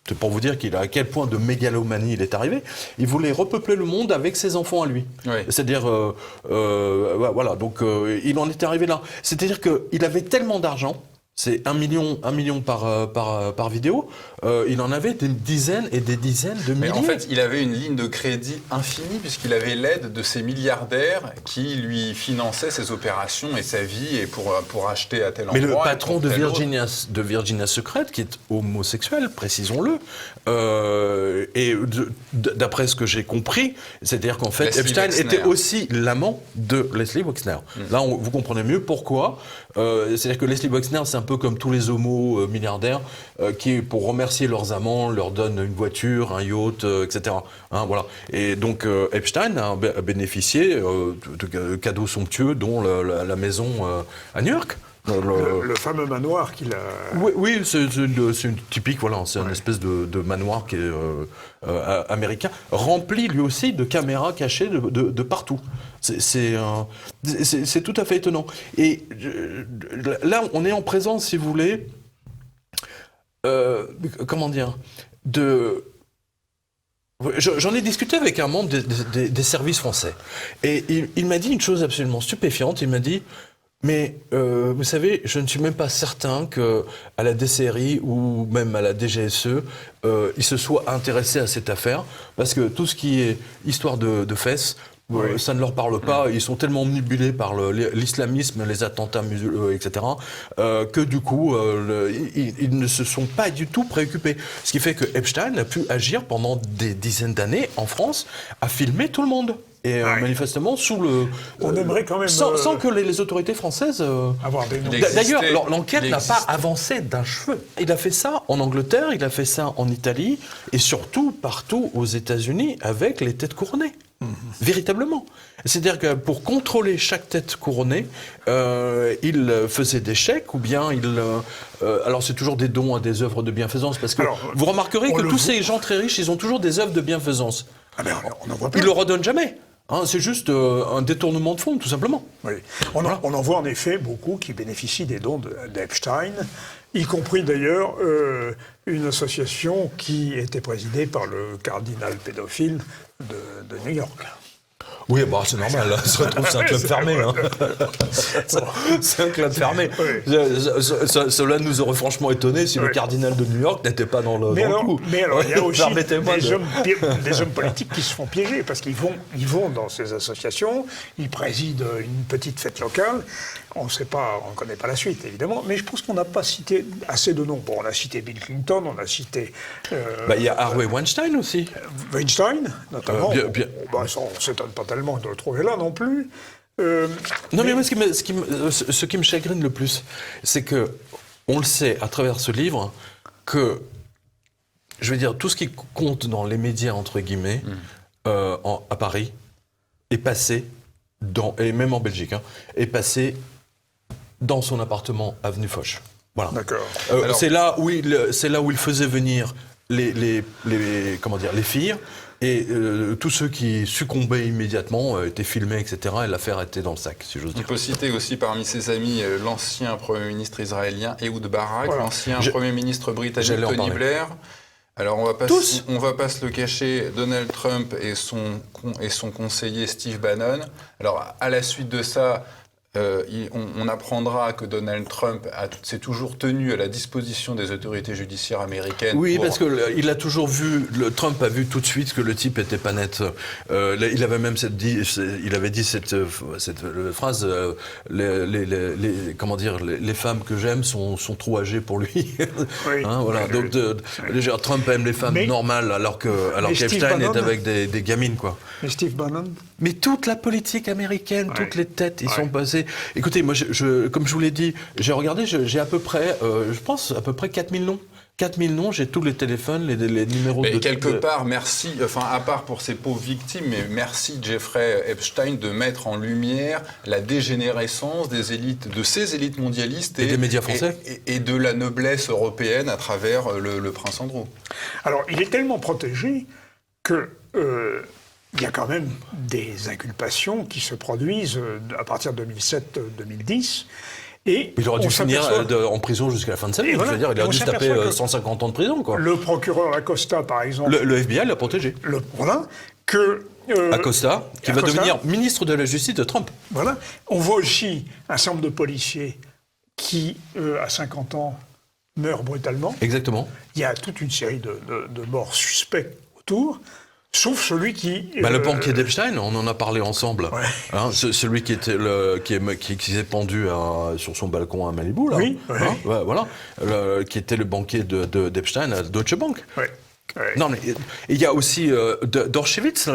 C'est pour vous dire à quel point de mégalomanie il est arrivé. Il voulait repeupler le monde avec ses enfants à lui. Oui. C'est-à-dire, voilà, donc il en était arrivé là. C'est-à-dire qu'il avait tellement d'argent, c'est 1 million par vidéo, il en avait des dizaines et des dizaines de milliers. Mais en fait, il avait une ligne de crédit infinie puisqu'il avait l'aide de ces milliardaires qui lui finançaient ses opérations et sa vie et pour acheter à tel endroit. Mais le patron de Virginia Secret, qui est homosexuel, précisons-le, et d'après ce que j'ai compris, c'est-à-dire qu'en fait, Leslie Epstein Wexner était aussi l'amant de Leslie Wexner. Là, vous comprenez mieux pourquoi. C'est-à-dire que Leslie Wexner, c'est un peu comme tous les homos milliardaires qui, pour remercier leurs amants, leur donnent une voiture, un yacht, etc. Hein, voilà. Et donc Epstein a bénéficié de cadeaux somptueux, dont la maison à New York. Le fameux manoir qu'il a... Oui, c'est une typique, voilà, c'est une espèce de manoir qui est américain, rempli lui aussi de caméras cachées de partout. C'est tout à fait étonnant. Et là, on est en présence, si vous voulez, comment dire, J'en ai discuté avec un membre des services français. Et il m'a dit une chose absolument stupéfiante. Il m'a dit... Mais vous savez, je ne suis même pas certain qu'à la DCRI ou même à la DGSE, ils se soient intéressés à cette affaire, parce que tout ce qui est histoire de fesses, ça ne leur parle pas. Ils sont tellement omnibulés par l'islamisme, les attentats etc., que du coup, ils ne se sont pas du tout préoccupés. Ce qui fait que Epstein a pu agir pendant des dizaines d'années en France, à filmer tout le monde. Et manifestement, sous le... On aimerait quand même... Sans que les autorités françaises... avoir des noms. D'ailleurs, l'enquête n'a pas avancé d'un cheveu. Il a fait ça en Angleterre, il a fait ça en Italie, et surtout partout aux États-Unis avec les têtes couronnées. Véritablement. C'est-à-dire que pour contrôler chaque tête couronnée, il faisait des chèques, ou bien alors c'est toujours des dons à des œuvres de bienfaisance, parce que vous remarquerez que tous ces gens très riches, ils ont toujours des œuvres de bienfaisance. Ah ben, on en voit plein. Ils ne le redonnent jamais. Hein, c'est juste un détournement de fonds, tout simplement. Oui. On en voit en effet beaucoup qui bénéficient des dons d'Epstein, y compris d'ailleurs une association qui était présidée par le cardinal pédophile de New York. Oui, bah, c'est normal, là. Se retrouve, c'est un club fermé. Hein. C'est un club fermé. Oui. Cela nous aurait franchement étonné si le cardinal de New York n'était pas dans le coup. Mais alors, il y a aussi des hommes politiques qui se font piéger, parce qu'ils vont dans ces associations, ils président une petite fête locale. On ne connaît pas la suite, évidemment, mais je pense qu'on n'a pas cité assez de noms. Bon, on a cité Bill Clinton, on a cité... il y a Harvey Weinstein aussi. Weinstein, notamment. On ne s'étonne pas tellement de le trouver là non plus. Non, mais moi, ce qui me chagrine le plus, c'est que, on le sait à travers ce livre, que, je veux dire, tout ce qui compte dans les médias, entre guillemets, à Paris, est passé, et même en Belgique, est passé dans son appartement avenue Foch. Voilà. D'accord. C'est là où il faisait venir les filles, et tous ceux qui succombaient immédiatement étaient filmés, etc. Et l'affaire était dans le sac, si j'ose dire. On peut citer aussi parmi ses amis l'ancien Premier ministre israélien Ehud Barak, l'ancien Premier ministre britannique Tony Blair. Alors on va pas se le cacher, Donald Trump et son conseiller Steve Bannon. Alors à la suite de ça, on apprendra que Donald Trump s'est toujours tenu à la disposition des autorités judiciaires américaines. Oui, parce qu'il a toujours vu, Trump a vu tout de suite que le type était pas net. Il avait même dit cette phrase, les femmes que j'aime sont trop âgées pour lui. Oui, hein, voilà. Donc Trump aime les femmes normales, alors qu'Epstein est avec des gamines, quoi. Mais Steve Bannon? Mais toute la politique américaine, toutes les têtes, ils sont passés. Écoutez, moi, comme je vous l'ai dit, j'ai regardé, j'ai à peu près, je pense, 4000 noms 4000 noms, j'ai tous les téléphones, les numéros mais de... quelque part, merci, enfin à part pour ces pauvres victimes, mais merci Jeffrey Epstein de mettre en lumière la dégénérescence des élites, de ces élites mondialistes et des médias français et de la noblesse européenne à travers le prince Andrew. Alors, il est tellement protégé que il y a quand même des inculpations qui se produisent à partir de 2007-2010. Et il aurait dû finir s'aperçoit- en prison jusqu'à la fin de sa vie. Et Je voilà. veux dire, il Et aurait on dû se taper s'aperçoit que 150 ans de prison, quoi. Le procureur Acosta, par exemple, Le FBI l'a protégé. voilà, que... Acosta, qui va Acosta, devenir ministre de la Justice de Trump. Voilà. On voit aussi un certain nombre de policiers qui, à 50 ans, meurent brutalement. Exactement. Il y a toute une série de morts suspects autour, sauf celui qui... Le banquier d'Epstein, on en a parlé ensemble. Ouais. Hein, celui qui était qui s'est pendu sur son balcon à Malibu, là. Oui, ouais. Hein, ouais, voilà. Qui était le banquier d'Epstein à Deutsche Bank. Ouais. Ouais. Non, mais il y a aussi Dershowitz,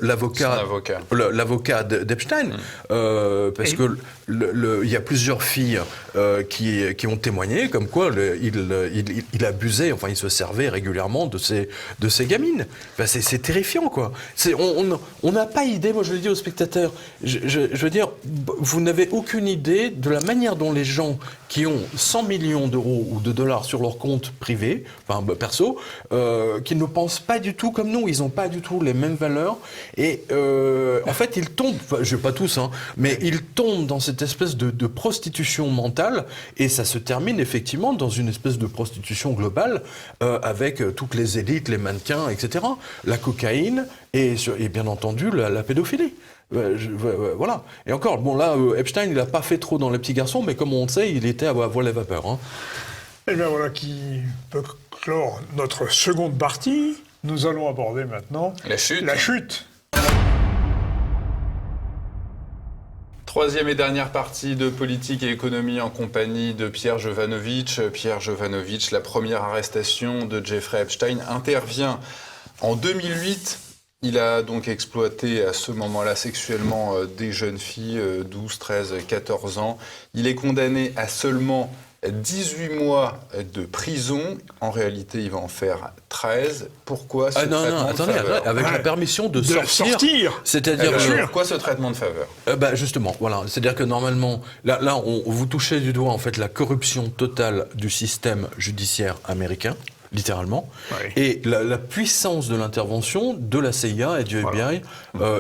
l'avocat, l'avocat d'Epstein, parce que il y a plusieurs filles qui ont témoigné, comme quoi il abusait, enfin il se servait régulièrement de ces gamines. Enfin, c'est terrifiant, quoi. On n'a pas idée, moi je le dis aux spectateurs, je veux dire, vous n'avez aucune idée de la manière dont les gens qui ont 100 millions d'euros ou de dollars sur leur compte privé, enfin perso, qui ne pensent pas du tout comme nous, ils n'ont pas du tout les mêmes valeurs, et en fait ils tombent, enfin, je ne vais pas tous, hein, mais ils tombent dans cette espèce de prostitution mentale, et ça se termine effectivement dans une espèce de prostitution globale, avec toutes les élites, les mannequins, etc., la cocaïne, et bien entendu la pédophilie. Voilà. Et encore, bon là, Epstein, il n'a pas fait trop dans les petits garçons, mais comme on le sait, il était à voile à vapeur. Hein. Et bien voilà qui peut clore notre seconde partie. Nous allons aborder maintenant La chute. La chute. Troisième et dernière partie de Politique et économie en compagnie de Pierre Jovanovic. Pierre Jovanovic, la première arrestation de Jeffrey Epstein intervient en 2008. Il a donc exploité à ce moment-là sexuellement des jeunes filles, 12, 13, 14 ans. Il est condamné à seulement 18 mois de prison. En réalité, il va en faire 13. Pourquoi ce traitement de faveur ? Avec la permission de sortir. C'est-à-dire pourquoi ce traitement de faveur ? Justement, voilà. C'est-à-dire que normalement, là vous touchez du doigt en fait la corruption totale du système judiciaire américain. Littéralement, oui. Et la puissance de l'intervention de la CIA et du FBI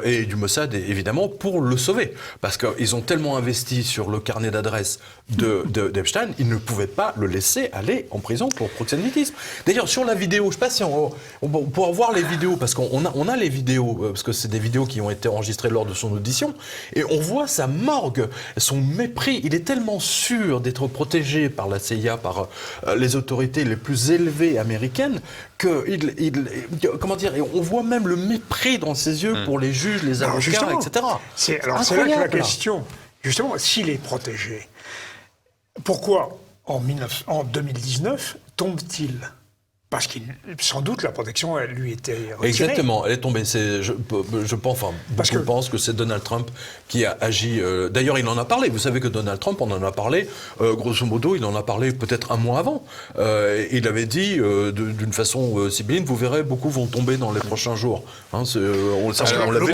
et du Mossad, évidemment, pour le sauver. Parce qu'ils ont tellement investi sur le carnet d'adresses d'Epstein, ils ne pouvaient pas le laisser aller en prison pour proxénétisme. D'ailleurs, sur la vidéo, je ne sais pas si on pourra voir les vidéos, parce qu'on a les vidéos, parce que c'est des vidéos qui ont été enregistrées lors de son audition, et on voit sa morgue, son mépris. Il est tellement sûr d'être protégé par la CIA, par les autorités les plus élevées américaine, comment dire, on voit même le mépris dans ses yeux pour les juges, les avocats, etc. C'est là que la question, justement, s'il est protégé, pourquoi en 2019 tombe-t-il ? Parce que sans doute la protection elle lui était retirée. Exactement, elle est tombée. Je pense que c'est Donald Trump qui a agi. D'ailleurs, il en a parlé. Vous savez que Donald Trump, on en a parlé. Grosso modo, il en a parlé peut-être un mois avant. Il avait dit d'une façon sibylline, vous verrez, beaucoup vont tomber dans les prochains jours. Hein, on l'avait vu.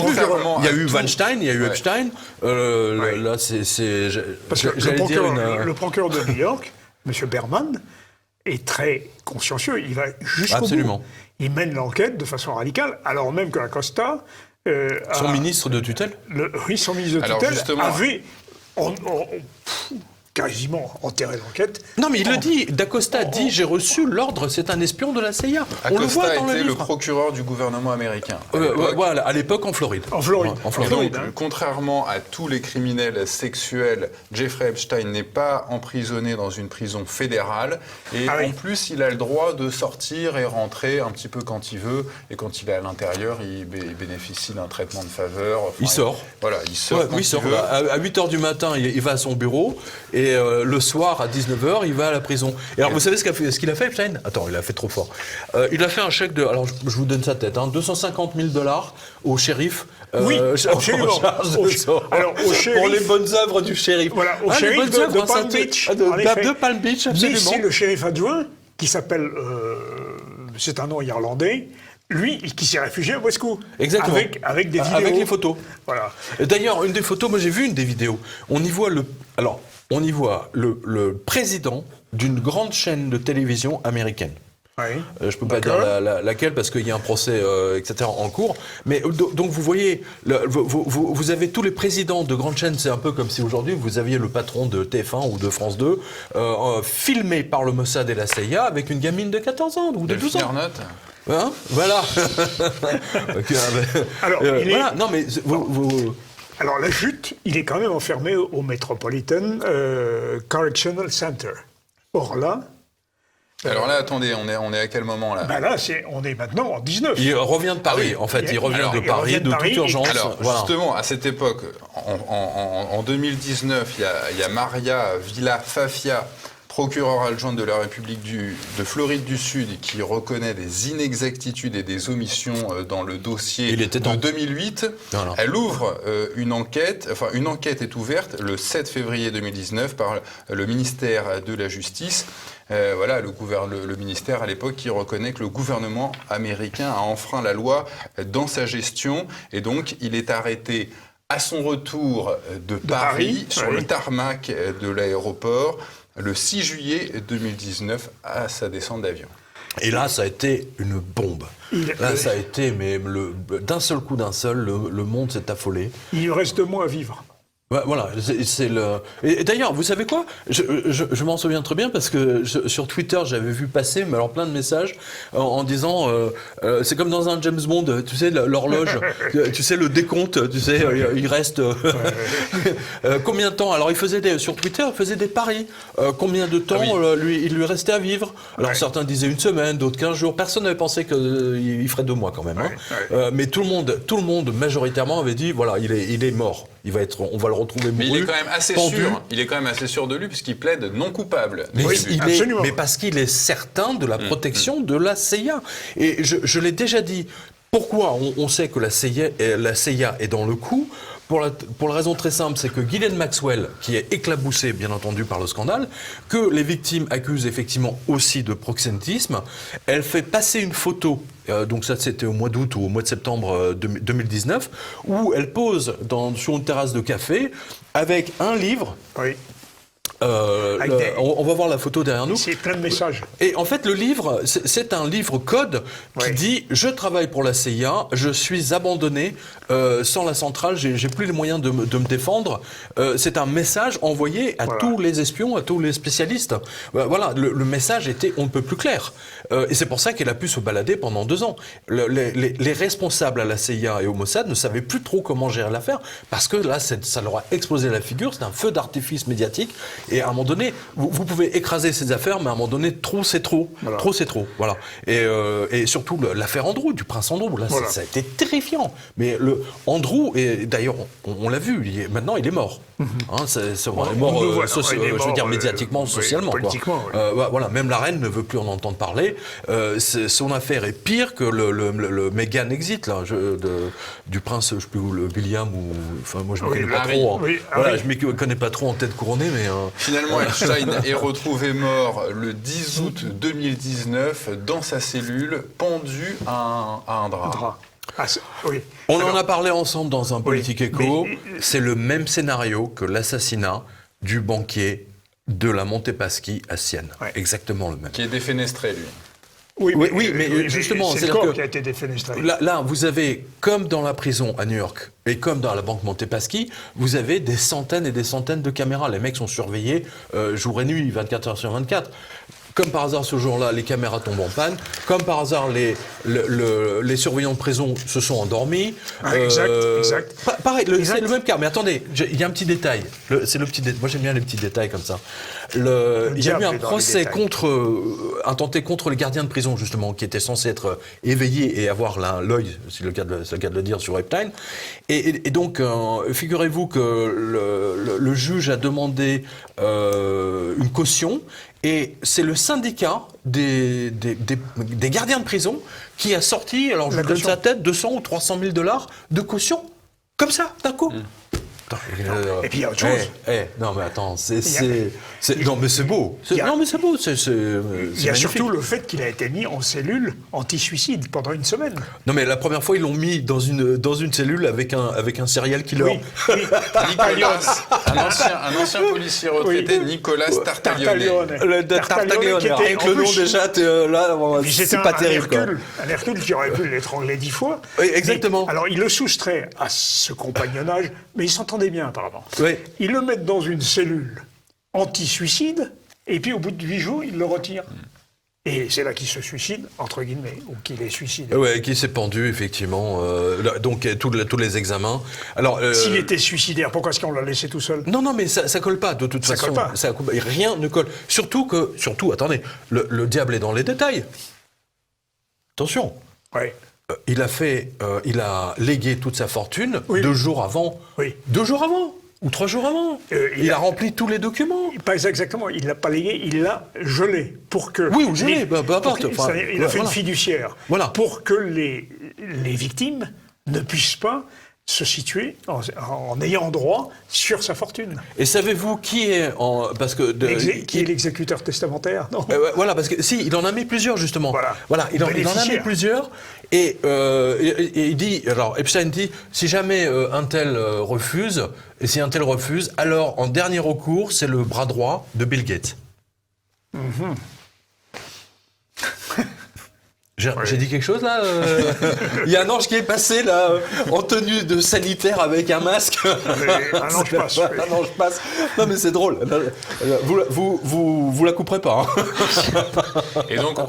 Il y a eu Weinstein, il y a eu Epstein. Là, c'est. Parce que le procureur de New York, M. Berman, est très consciencieux, il va jusqu'au bout. Il mène l'enquête de façon radicale, alors même que Acosta... son ministre de tutelle son ministre de tutelle avait quasiment enterré l'enquête. Non, mais il le dit. D'Acosta dit, j'ai reçu l'ordre, c'est un espion de la CIA. Acosta on le voit dans le procureur du gouvernement américain. Voilà, à l'époque en Floride. En Floride. Donc, contrairement à tous les criminels sexuels, Jeffrey Epstein n'est pas emprisonné dans une prison fédérale. Et en plus, il a le droit de sortir et rentrer un petit peu quand il veut. Et quand il est à l'intérieur, il bénéficie d'un traitement de faveur. Enfin, il sort. Voilà, il sort quand il veut. À 8h du matin, il va à son bureau. Et le soir, à 19h, il va à la prison. Et alors, vous savez ce qu'il a fait, Epstein ? Attends, il a fait trop fort. Il a fait un chèque de... Alors, je vous donne sa tête. Hein, $250 000 au shérif. Oui, au shérif. Pour les bonnes œuvres du shérif. Voilà, au shérif de Palm Beach. De Palm Beach, absolument. Mais c'est le shérif adjoint qui s'appelle, c'est un nom irlandais, lui, qui s'est réfugié à Moscou. Exactement. Avec des vidéos. Avec les photos. Voilà. D'ailleurs, une des photos, moi j'ai vu une des vidéos. On y voit le président d'une grande chaîne de télévision américaine. Oui. Je peux pas dire laquelle parce qu'il y a un procès, etc. en cours. Mais donc vous voyez, vous avez tous les présidents de grandes chaînes. C'est un peu comme si aujourd'hui vous aviez le patron de TF1 ou de France 2 filmé par le Mossad et la CIA avec une gamine de 14 ans ou de 12 ans. Hein, voilà. Alors, voilà. Non mais Alors la chute, il est quand même enfermé au Metropolitan Correctional Center. Or là... Alors là, attendez, on est à quel moment là? Ben là, on est maintenant en 19. Il revient de Paris, en fait. Il revient de Paris, de toute urgence. Alors, voilà. justement, à cette époque, en 2019, il y a Maria Villa-Fafia, procureure adjointe de la République de Floride du Sud, qui reconnaît des inexactitudes et des omissions dans le dossier de 2008. Voilà. Elle ouvre une enquête est ouverte le 7 février 2019 par le ministère de la Justice. Voilà, le ministère à l'époque qui reconnaît que le gouvernement américain a enfreint la loi dans sa gestion et donc il est arrêté à son retour de Paris sur le tarmac de l'aéroport le 6 juillet 2019 à sa descente d'avion. Et là, ça a été une bombe. Ça a été, mais d'un seul coup, le monde s'est affolé. Il lui reste 2 mois à vivre. Voilà, c'est le. Et d'ailleurs, vous savez quoi? Je m'en souviens très bien parce que sur Twitter, j'avais vu passer, mais alors plein de messages en disant, c'est comme dans un James Bond, tu sais, l'horloge, tu sais, le décompte, tu sais, il reste combien de temps? Alors, sur Twitter, il faisait des paris. Combien de temps il lui restait à vivre? Alors, certains disaient 1 semaine, d'autres 15 jours. Personne n'avait pensé qu'il ferait 2 mois quand même. Hein. Mais tout le monde majoritairement avait dit, voilà, il est mort. On va le retrouver mouru. Mais il est quand même assez sûr. Il est quand même assez sûr de lui puisqu'il plaide non coupable. Mais parce qu'il est certain de la protection de la CIA. Et je l'ai déjà dit. Pourquoi on sait que la CIA est dans le coup? Pour la raison très simple, c'est que Ghislaine Maxwell, qui est éclaboussée, bien entendu, par le scandale, que les victimes accusent effectivement aussi de proxénétisme, elle fait passer une photo, donc ça c'était au mois d'août ou au mois de septembre 2019, où elle pose sur une terrasse de café avec un livre. Oui. On va voir la photo derrière nous. C'est plein de messages. Et en fait, le livre, c'est un livre code qui dit « Je travaille pour la CIA, je suis abandonné, sans la centrale, j'ai plus les moyens de me défendre. » C'est un message envoyé à tous les espions, à tous les spécialistes. Voilà, le message était on ne peut plus clair. Et c'est pour ça qu'elle a pu se balader pendant 2 ans. Les responsables à la CIA et au Mossad ne savaient plus trop comment gérer l'affaire parce que là, ça leur a explosé la figure. C'est un feu d'artifice médiatique. Et à un moment donné, vous pouvez écraser ces affaires, mais à un moment donné, trop c'est trop. Voilà. Trop c'est trop. Voilà. Et surtout l'affaire Andrew, du prince Andrew. Là, ça a été terrifiant. Mais Andrew, et d'ailleurs, on l'a vu, maintenant il est mort. Hein, il est mort, je veux dire médiatiquement, socialement. Politiquement. Voilà, même la reine ne veut plus en entendre parler. Son affaire est pire que le Meghan exit là, du prince, je sais plus où, le William ou, enfin moi je me connais pas trop. Je me connais pas trop en tête couronnée, mais. Finalement, Epstein est retrouvé mort le 10 août 2019 dans sa cellule, pendu à un drap. On en a parlé ensemble dans un Politique Écho. C'est le même scénario que l'assassinat du banquier de la Montepaschi à Sienne. Exactement le même. Qui est défenestré, lui. Oui, mais justement, c'est le corps qui a été défenestré. Là, vous avez, comme dans la prison à New York et comme dans la banque Montepaschi, vous avez des centaines et des centaines de caméras. Les mecs sont surveillés jour et nuit, 24 heures sur 24. Comme par hasard, ce jour-là, les caméras tombent en panne. Comme par hasard, les surveillants de prison se sont endormis. Exact. Pareil, c'est le même cas. Mais attendez, il y a un petit détail. Moi, j'aime bien les petits détails comme ça. Il y a eu un procès intenté contre les gardiens de prison, justement, qui étaient censés être éveillés et avoir l'œil, c'est le cas de le dire, sur Epstein. Et donc, figurez-vous que le juge a demandé une caution. Et c'est le syndicat des gardiens de prison qui a sorti, alors je vous donne sa tête, 200 ou 300 000 $ de caution, comme ça, d'un coup. Et puis il y a autre chose. Non mais attends, non mais c'est beau. Non mais c'est beau, c'est il y a surtout le fait qu'il a été mis en cellule anti-suicide pendant une semaine. Non mais la première fois ils l'ont mis dans une cellule avec un serial killer. Oui. Nicolas, un ancien policier retraité, Nicolas Tartaglione. Le Tartaglione. Avec le nom déjà, là, c'est pas terrible. Un Hercule qui aurait pu l'étrangler 10 fois. Oui, exactement. Mais, alors il le soustrait à ce compagnonnage, mais ils s'entendaient bien apparemment. Oui. Ils le mettent dans une cellule anti-suicide, et puis au bout de 8 jours, ils le retirent. Et c'est là qu'il se suicide, entre guillemets, ou qu'il est suicidé. Oui, qui s'est pendu, effectivement. Donc, tous les examens. Alors, s'il était suicidaire, pourquoi est-ce qu'on l'a laissé tout seul? Non, mais ça colle pas, de toute façon. Colle pas. Rien ne colle. Surtout, attendez, le diable est dans les détails. Attention. Ouais. Il a légué toute sa fortune 2 jours avant. Oui. 2 jours avant ou 3 jours avant. Il a rempli tous les documents. Pas exactement. Il l'a pas légué, il l'a gelé pour que. Oui, ou gelé, peu importe. Il a fait une fiduciaire. Voilà. Pour que les victimes ne puissent pas se situer en ayant droit sur sa fortune. Et savez-vous qui est parce que qui est l'exécuteur testamentaire? Non. Voilà, parce que si, il en a mis plusieurs justement. Voilà, il en a mis plusieurs. Et il dit, alors Epstein dit, si jamais un tel refuse, et si un tel refuse, alors en dernier recours, c'est le bras droit de Bill Gates. Mm-hmm. J'ai dit quelque chose là Il y a un ange qui est passé là en tenue de sanitaire avec un masque. Un ange passe. Un ange passe. Non mais c'est drôle. Vous la couperez pas. Hein. Et donc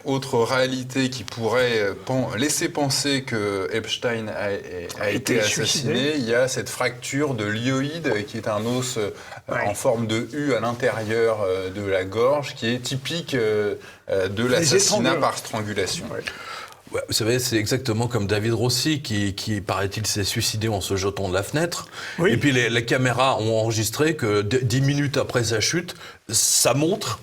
autre réalité qui pourrait laisser penser que Epstein a été assassiné, il y a cette fracture de l'hyoïde qui est un os en forme de U à l'intérieur de la gorge qui est typique de l'assassinat par strangulation. Ouais, vous savez, c'est exactement comme David Rossi qui paraît-il, s'est suicidé en se jetant de la fenêtre. Oui. Et puis les caméras ont enregistré que 10 minutes après sa chute, sa montre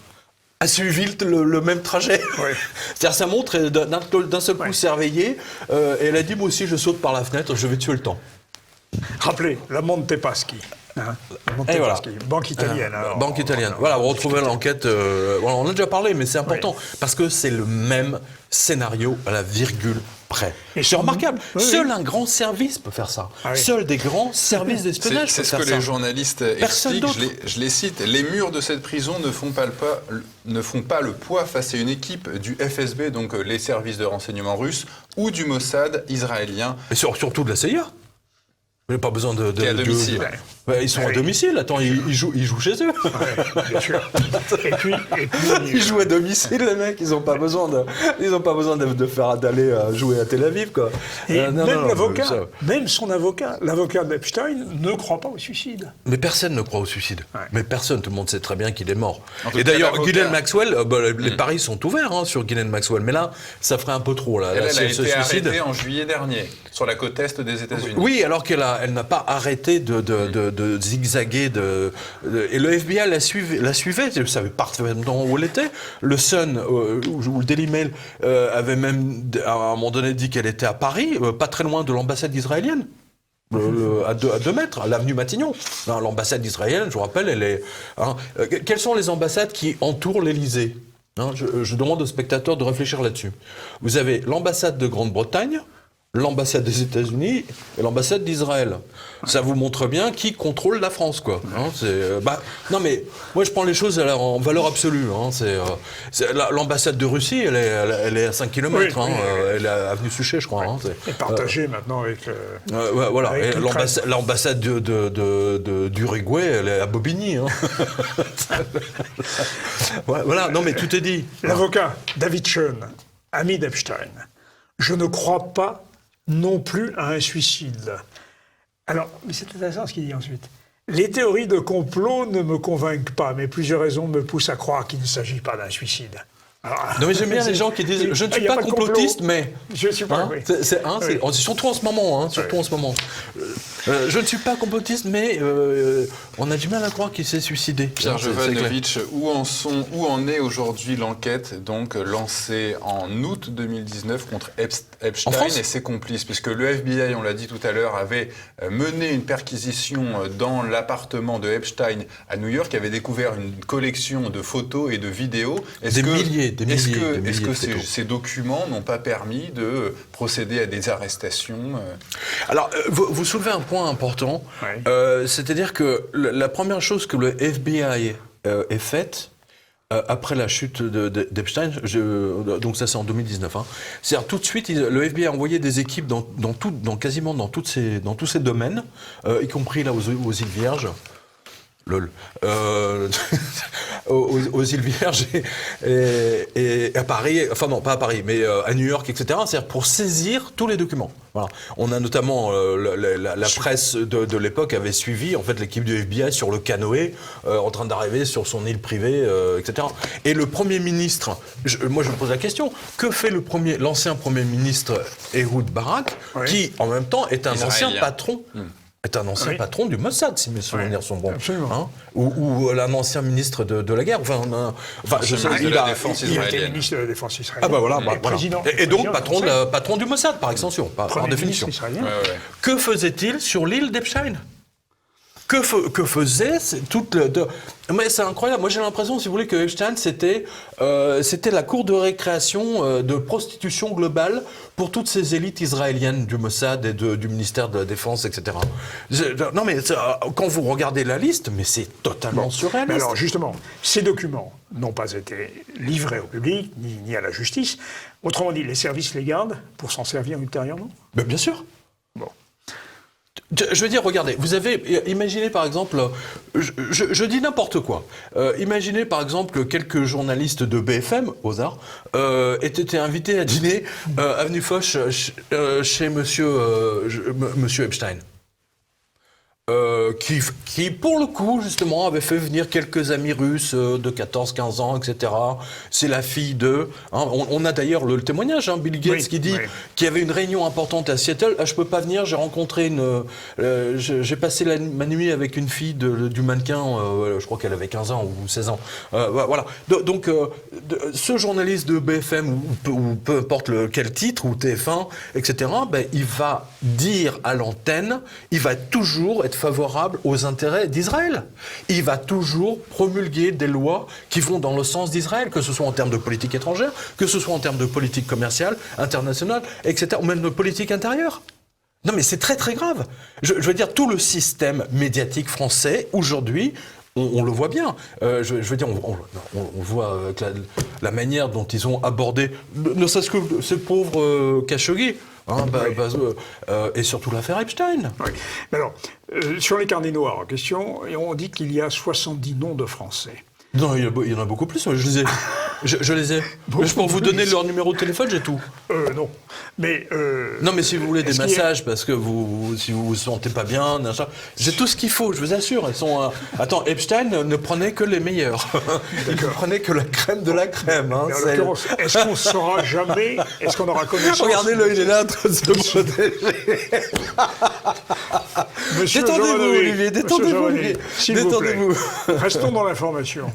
a suivi le même trajet. Oui. C'est-à-dire sa montre, d'un seul coup, s'est réveillée, et elle a dit, moi aussi, je saute par la fenêtre, je vais tuer le temps. Rappelez, la Montepaschi. Et voilà. Banque italienne. Banque italienne. Voilà, vous retrouvez l'enquête. On a déjà parlé, mais c'est important parce que c'est le même scénario à la virgule près. Et c'est remarquable. Seul un grand service peut faire ça. Seul des grands services d'espionnage peuvent faire ça. C'est ce que les journalistes expliquent. Je les cite. Les murs de cette prison ne font pas le poids face à une équipe du FSB, donc les services de renseignement russes, ou du Mossad israélien. Et surtout de la CIA. Vous n'avez pas besoin de à domicile. Ils sont à domicile. Attends, ils jouent chez eux. Ouais, bien sûr. Et puis, ils jouent à domicile, les mecs. Ils n'ont pas besoin d'aller jouer à Tel Aviv, quoi. Et même son avocat, l'avocat d'Epstein, ne croit pas au suicide. Mais personne ne croit au suicide. Ouais. Mais personne. Tout le monde sait très bien qu'il est mort. Et d'ailleurs, Ghislaine Maxwell, les paris sont ouverts sur Ghislaine Maxwell. Mais là, ça ferait un peu trop. Là, elle a été arrêtée en juillet dernier, sur la côte est des États-Unis. Oui, alors qu'elle n'a pas arrêté de zigzaguer. Et le FBI la suivait, je savais parfaitement où elle était. Le Sun, ou le Daily Mail, avait même, à un moment donné, dit qu'elle était à Paris, pas très loin de l'ambassade israélienne. À 2 mètres, à l'avenue Matignon. L'ambassade israélienne, je vous rappelle, elle est... quelles sont les ambassades qui entourent l'Élysée ? Je demande aux spectateurs de réfléchir là-dessus. Vous avez l'ambassade de Grande-Bretagne, l'ambassade des États-Unis et l'ambassade d'Israël. Ça vous montre bien qui contrôle la France, quoi. Non, mais moi, je prends les choses en valeur absolue. L'ambassade de Russie, elle est à 5 km. Elle est à avenue Suchet, je crois. Et partagée maintenant avec... voilà. Avec l'ambassade d'Uruguay, elle est à Bobigny. Voilà, non, mais tout est dit. L'avocat David Schoen, ami d'Epstein, je ne crois pas non plus à un suicide. Alors, mais c'est intéressant ce qu'il dit ensuite. Les théories de complot ne me convainquent pas, mais plusieurs raisons me poussent à croire qu'il ne s'agit pas d'un suicide. Alors, non, mais j'aime bien les gens qui disent « Je ne suis pas complotiste, mais... » Je ne suis pas, oui. Surtout en ce moment. Surtout en ce moment. Je ne suis pas complotiste, mais on a du mal à croire qu'il s'est suicidé. Pierre C'est clair. Jovanovic, où en est aujourd'hui l'enquête donc lancée en août 2019 contre Epstein et ses complices, puisque le FBI, on l'a dit tout à l'heure, avait mené une perquisition dans l'appartement de Epstein à New York, avait découvert une collection de photos et de vidéos. Des milliers de photos. Ces documents n'ont pas permis de procéder à des arrestations Alors, vous soulevez un point important, c'est-à-dire que la première chose que le FBI ait faite, après la chute d'Epstein, donc ça c'est en 2019, c'est-à-dire tout de suite, le FBI a envoyé des équipes quasiment dans tous ces domaines, y compris là aux îles Vierges. Lol. Aux îles Vierges et à Paris, enfin non, pas à Paris, mais à New York, etc. C'est-à-dire pour saisir tous les documents. Voilà. On a notamment la presse de l'époque avait suivi en fait l'équipe du FBI sur le canoë en train d'arriver sur son île privée, etc. Et le Premier ministre, moi je me pose la question, que fait l'ancien Premier ministre Ehud Barak, qui en même temps est un ancien patron patron du Mossad, si mes souvenirs sont bons. Absolument. Ou un ancien ministre de la guerre. Je sais, de la défense Il était israélienne. ministre de la Défense israélienne. Ah bah voilà. Et donc patron du Mossad, par extension, par définition. Que faisait-il sur l'île d'Epstein ? Que faisait mais c'est incroyable. Moi, j'ai l'impression, si vous voulez, que Epstein, c'était la cour de récréation de prostitution globale pour toutes ces élites israéliennes du Mossad et du ministère de la Défense, etc. Non, mais quand vous regardez la liste, mais c'est totalement surréaliste. Mais alors, justement, ces documents n'ont pas été livrés au public, ni à la justice. Autrement dit, les services les gardent pour s'en servir ultérieurement ? Mais bien sûr. Bon. Je veux dire, regardez, vous avez imaginé par exemple, je dis n'importe quoi, imaginez par exemple que quelques journalistes de BFM, au hasard, aient été invités à dîner avenue Foch chez monsieur Epstein. Qui, pour le coup, justement, avait fait venir quelques amis russes de 14-15 ans, etc. C'est la fille de... on a d'ailleurs le témoignage, Bill Gates, qui dit qu'il y avait une réunion importante à Seattle. Je peux pas venir, j'ai rencontré j'ai passé ma nuit avec une fille du mannequin, je crois qu'elle avait 15 ans ou 16 ans. Voilà. Donc, ce journaliste de BFM, ou peu importe quel titre, ou TF1, etc., il va dire à l'antenne, il va toujours être favorable aux intérêts d'Israël. Il va toujours promulguer des lois qui vont dans le sens d'Israël, que ce soit en termes de politique étrangère, que ce soit en termes de politique commerciale, internationale, etc., ou même de politique intérieure. Non mais c'est très très grave. Je veux dire, tout le système médiatique français, aujourd'hui, on le voit bien. Je veux dire, on voit la manière dont ils ont abordé, ne serait-ce que ce pauvre Khashoggi, et surtout l'affaire Epstein. Oui. Mais alors, sur les carnets noirs en question, on dit qu'il y a 70 noms de Français. Non, il y en a beaucoup plus. Je les ai. Je les ai. Je peux vous donner leur numéro de téléphone, j'ai tout. Non. Mais non, mais si vous voulez des massages, parce que si vous vous sentez pas bien, j'ai tout ce qu'il faut, je vous assure. Elles sont. Attends, Epstein ne prenait que les meilleurs. Il ne prenait que la crème de la crème. En l'occurrence, est-ce qu'on saura jamais, est-ce qu'on aura connaissance? Regardez-le, il est là en train de se protéger. Détendez-vous, Olivier, détendez-vous. S'il vous plaît. Restons dans l'information.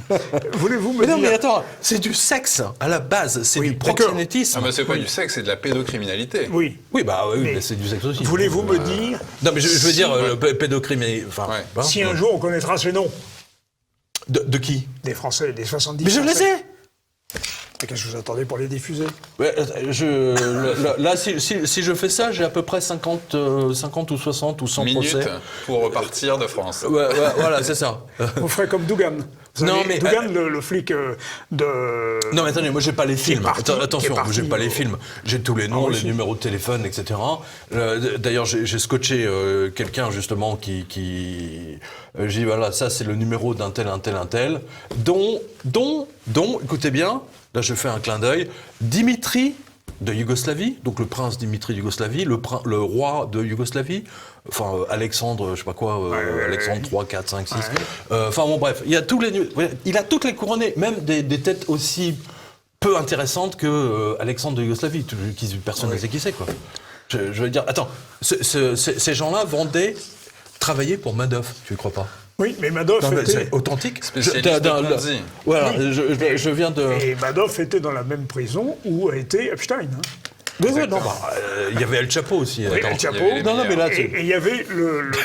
Voulez-vous me dire... Non, mais attends, c'est du sexe, à la base, c'est du proxénétisme. Ah, mais c'est pas du sexe, c'est de la pédocriminalité. Oui. Oui, mais c'est du sexe aussi. Voulez-vous me dire... Non, mais je veux dire, pédocriminalité... Si un jour on connaîtra ces noms. De qui? Des Français, des 70 Mais je les ai. Qu'est-ce que vous attendez pour les diffuser? Là, si je fais ça, j'ai à peu près 50 ou 60 ou 100 minutes procès. Pour repartir de France. Voilà, c'est ça. Vous ferez comme Dougan. Dougan, le flic de... Non, mais attendez, moi, j'ai pas les films. Attention, j'ai pas les films. J'ai tous les noms, les numéros de téléphone, etc. D'ailleurs, j'ai scotché quelqu'un, justement, qui j'ai dit, voilà, ça, c'est le numéro d'un tel, dont, écoutez bien, là, je fais un clin d'œil, Dimitri de Yougoslavie, donc le prince Dimitri de Yougoslavie, le roi de Yougoslavie, enfin Alexandre, je sais pas quoi, Alexandre 3, 4, 5, 6. Enfin bon, bref, il a toutes les couronnées, même des têtes aussi peu intéressantes que Alexandre de Yougoslavie, personne ne sait qui c'est, quoi. Je veux dire, attends, ces gens-là vendaient travaillait pour Madoff, tu ne crois pas? Oui, mais Madoff Non, mais était... c'est authentique. Spécialiste de Ponzi. Voilà, je viens de... Et Madoff était dans la même prison où a été Epstein. Hein. Il y avait El Chapo aussi. Oui, attends. El Chapo. Il y avait les Non, non, mais là, Et il y avait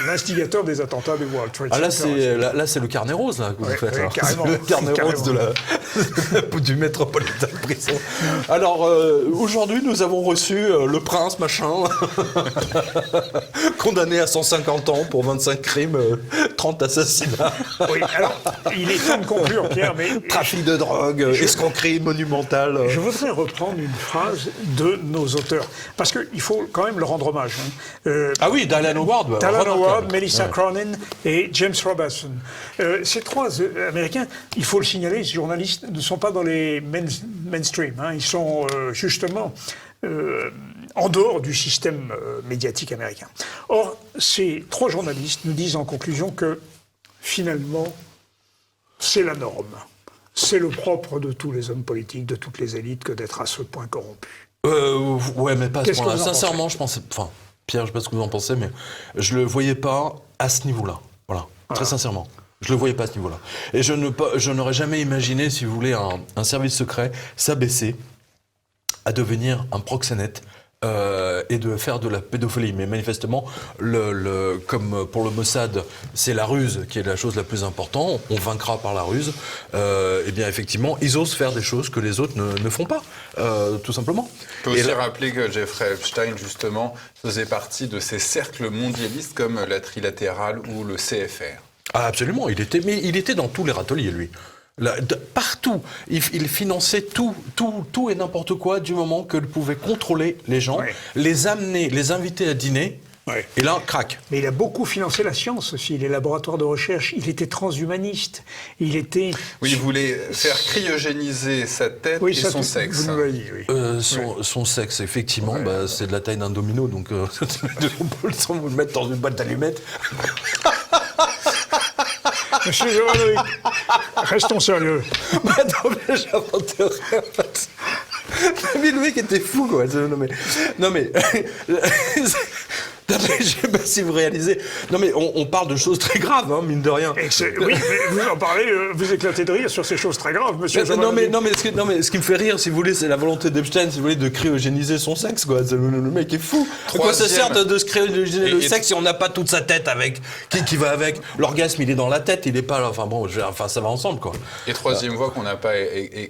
l'instigateur des attentats du World Trade Ah, Center. là, c'est le carnet rose là, que vous Ouais, faites. ouais, là. carrément. Le carnet Carrément. rose du métropolitain de prison. Alors, aujourd'hui, nous avons reçu le prince, machin, condamné à 150 ans pour 25 crimes, 30 assassinats, Oui, alors, il est temps de conclure, Pierre, mais trafic de drogue, escroquerie monumentale. je voudrais reprendre une phrase de nos auteurs, parce qu'il faut quand même leur rendre hommage. Hein. Ah oui, Dylan Howard. bah, Talan remarquable. Howard, Melissa Ouais. Cronin et James Robertson. Ces trois Américains, il faut le signaler, ces journalistes ne sont pas dans les mainstream. Hein. Ils sont justement en dehors du système médiatique américain. Or, ces trois journalistes nous disent en conclusion que finalement, c'est la norme. C'est le propre de tous les hommes politiques, de toutes les élites, que d'être à ce point corrompus. Ouais, mais pas à ce Qu'est-ce que point-là. vous en Sincèrement, je pensais. Enfin, Pierre, je sais pas ce que vous en pensez, mais je le voyais pas à ce niveau-là. Voilà, très sincèrement. Je le voyais pas à ce niveau-là. Et je n'aurais jamais imaginé, si vous voulez, un service secret s'abaisser à devenir un proxénète. Et de faire de la pédophilie. Mais manifestement, comme pour le Mossad, c'est la ruse qui est la chose la plus importante, on vaincra par la ruse, et bien effectivement, ils osent faire des choses que les autres ne font pas, tout simplement. Il faut aussi rappeler que Jeffrey Epstein, justement, faisait partie de ces cercles mondialistes comme la Trilatérale ou le CFR. Ah, absolument, il était dans tous les râteliers, lui. Partout, il finançait tout et n'importe quoi du moment qu'il pouvait contrôler les gens, Ouais. les amener, les inviter à dîner, Ouais. et là, crac. Mais il a beaucoup financé la science aussi, les laboratoires de recherche. Il était transhumaniste. Il était... Oui, il voulait faire cryogéniser sa tête et ça, son sexe. Vous nous l'avez dit, oui. Son sexe, effectivement, bah, c'est de la taille d'un domino, donc on peut le mettre dans une boîte d'allumettes. Monsieur Jovanovic, restons sérieux. Bah non, mais j'invente rien. Mais le mec était fou, quoi. Non, mais... Non, mais je sais pas si vous réalisez. Non, mais on parle de choses très graves, hein, mine de rien. Oui, mais vous en parlez, vous éclatez de rire sur ces choses très graves, monsieur Jovanovic. Non, mais ce qui me fait rire, si vous voulez, c'est la volonté d'Epstein, si vous voulez, de cryogéniser son sexe, quoi. Le mec est fou. À quoi ça sert de se cryogéniser le sexe si on n'a pas toute sa tête avec qui va avec? L'orgasme, il est dans la tête, il est pas là. Enfin bon, ça va ensemble, quoi. Et troisième voie qu'on n'a pas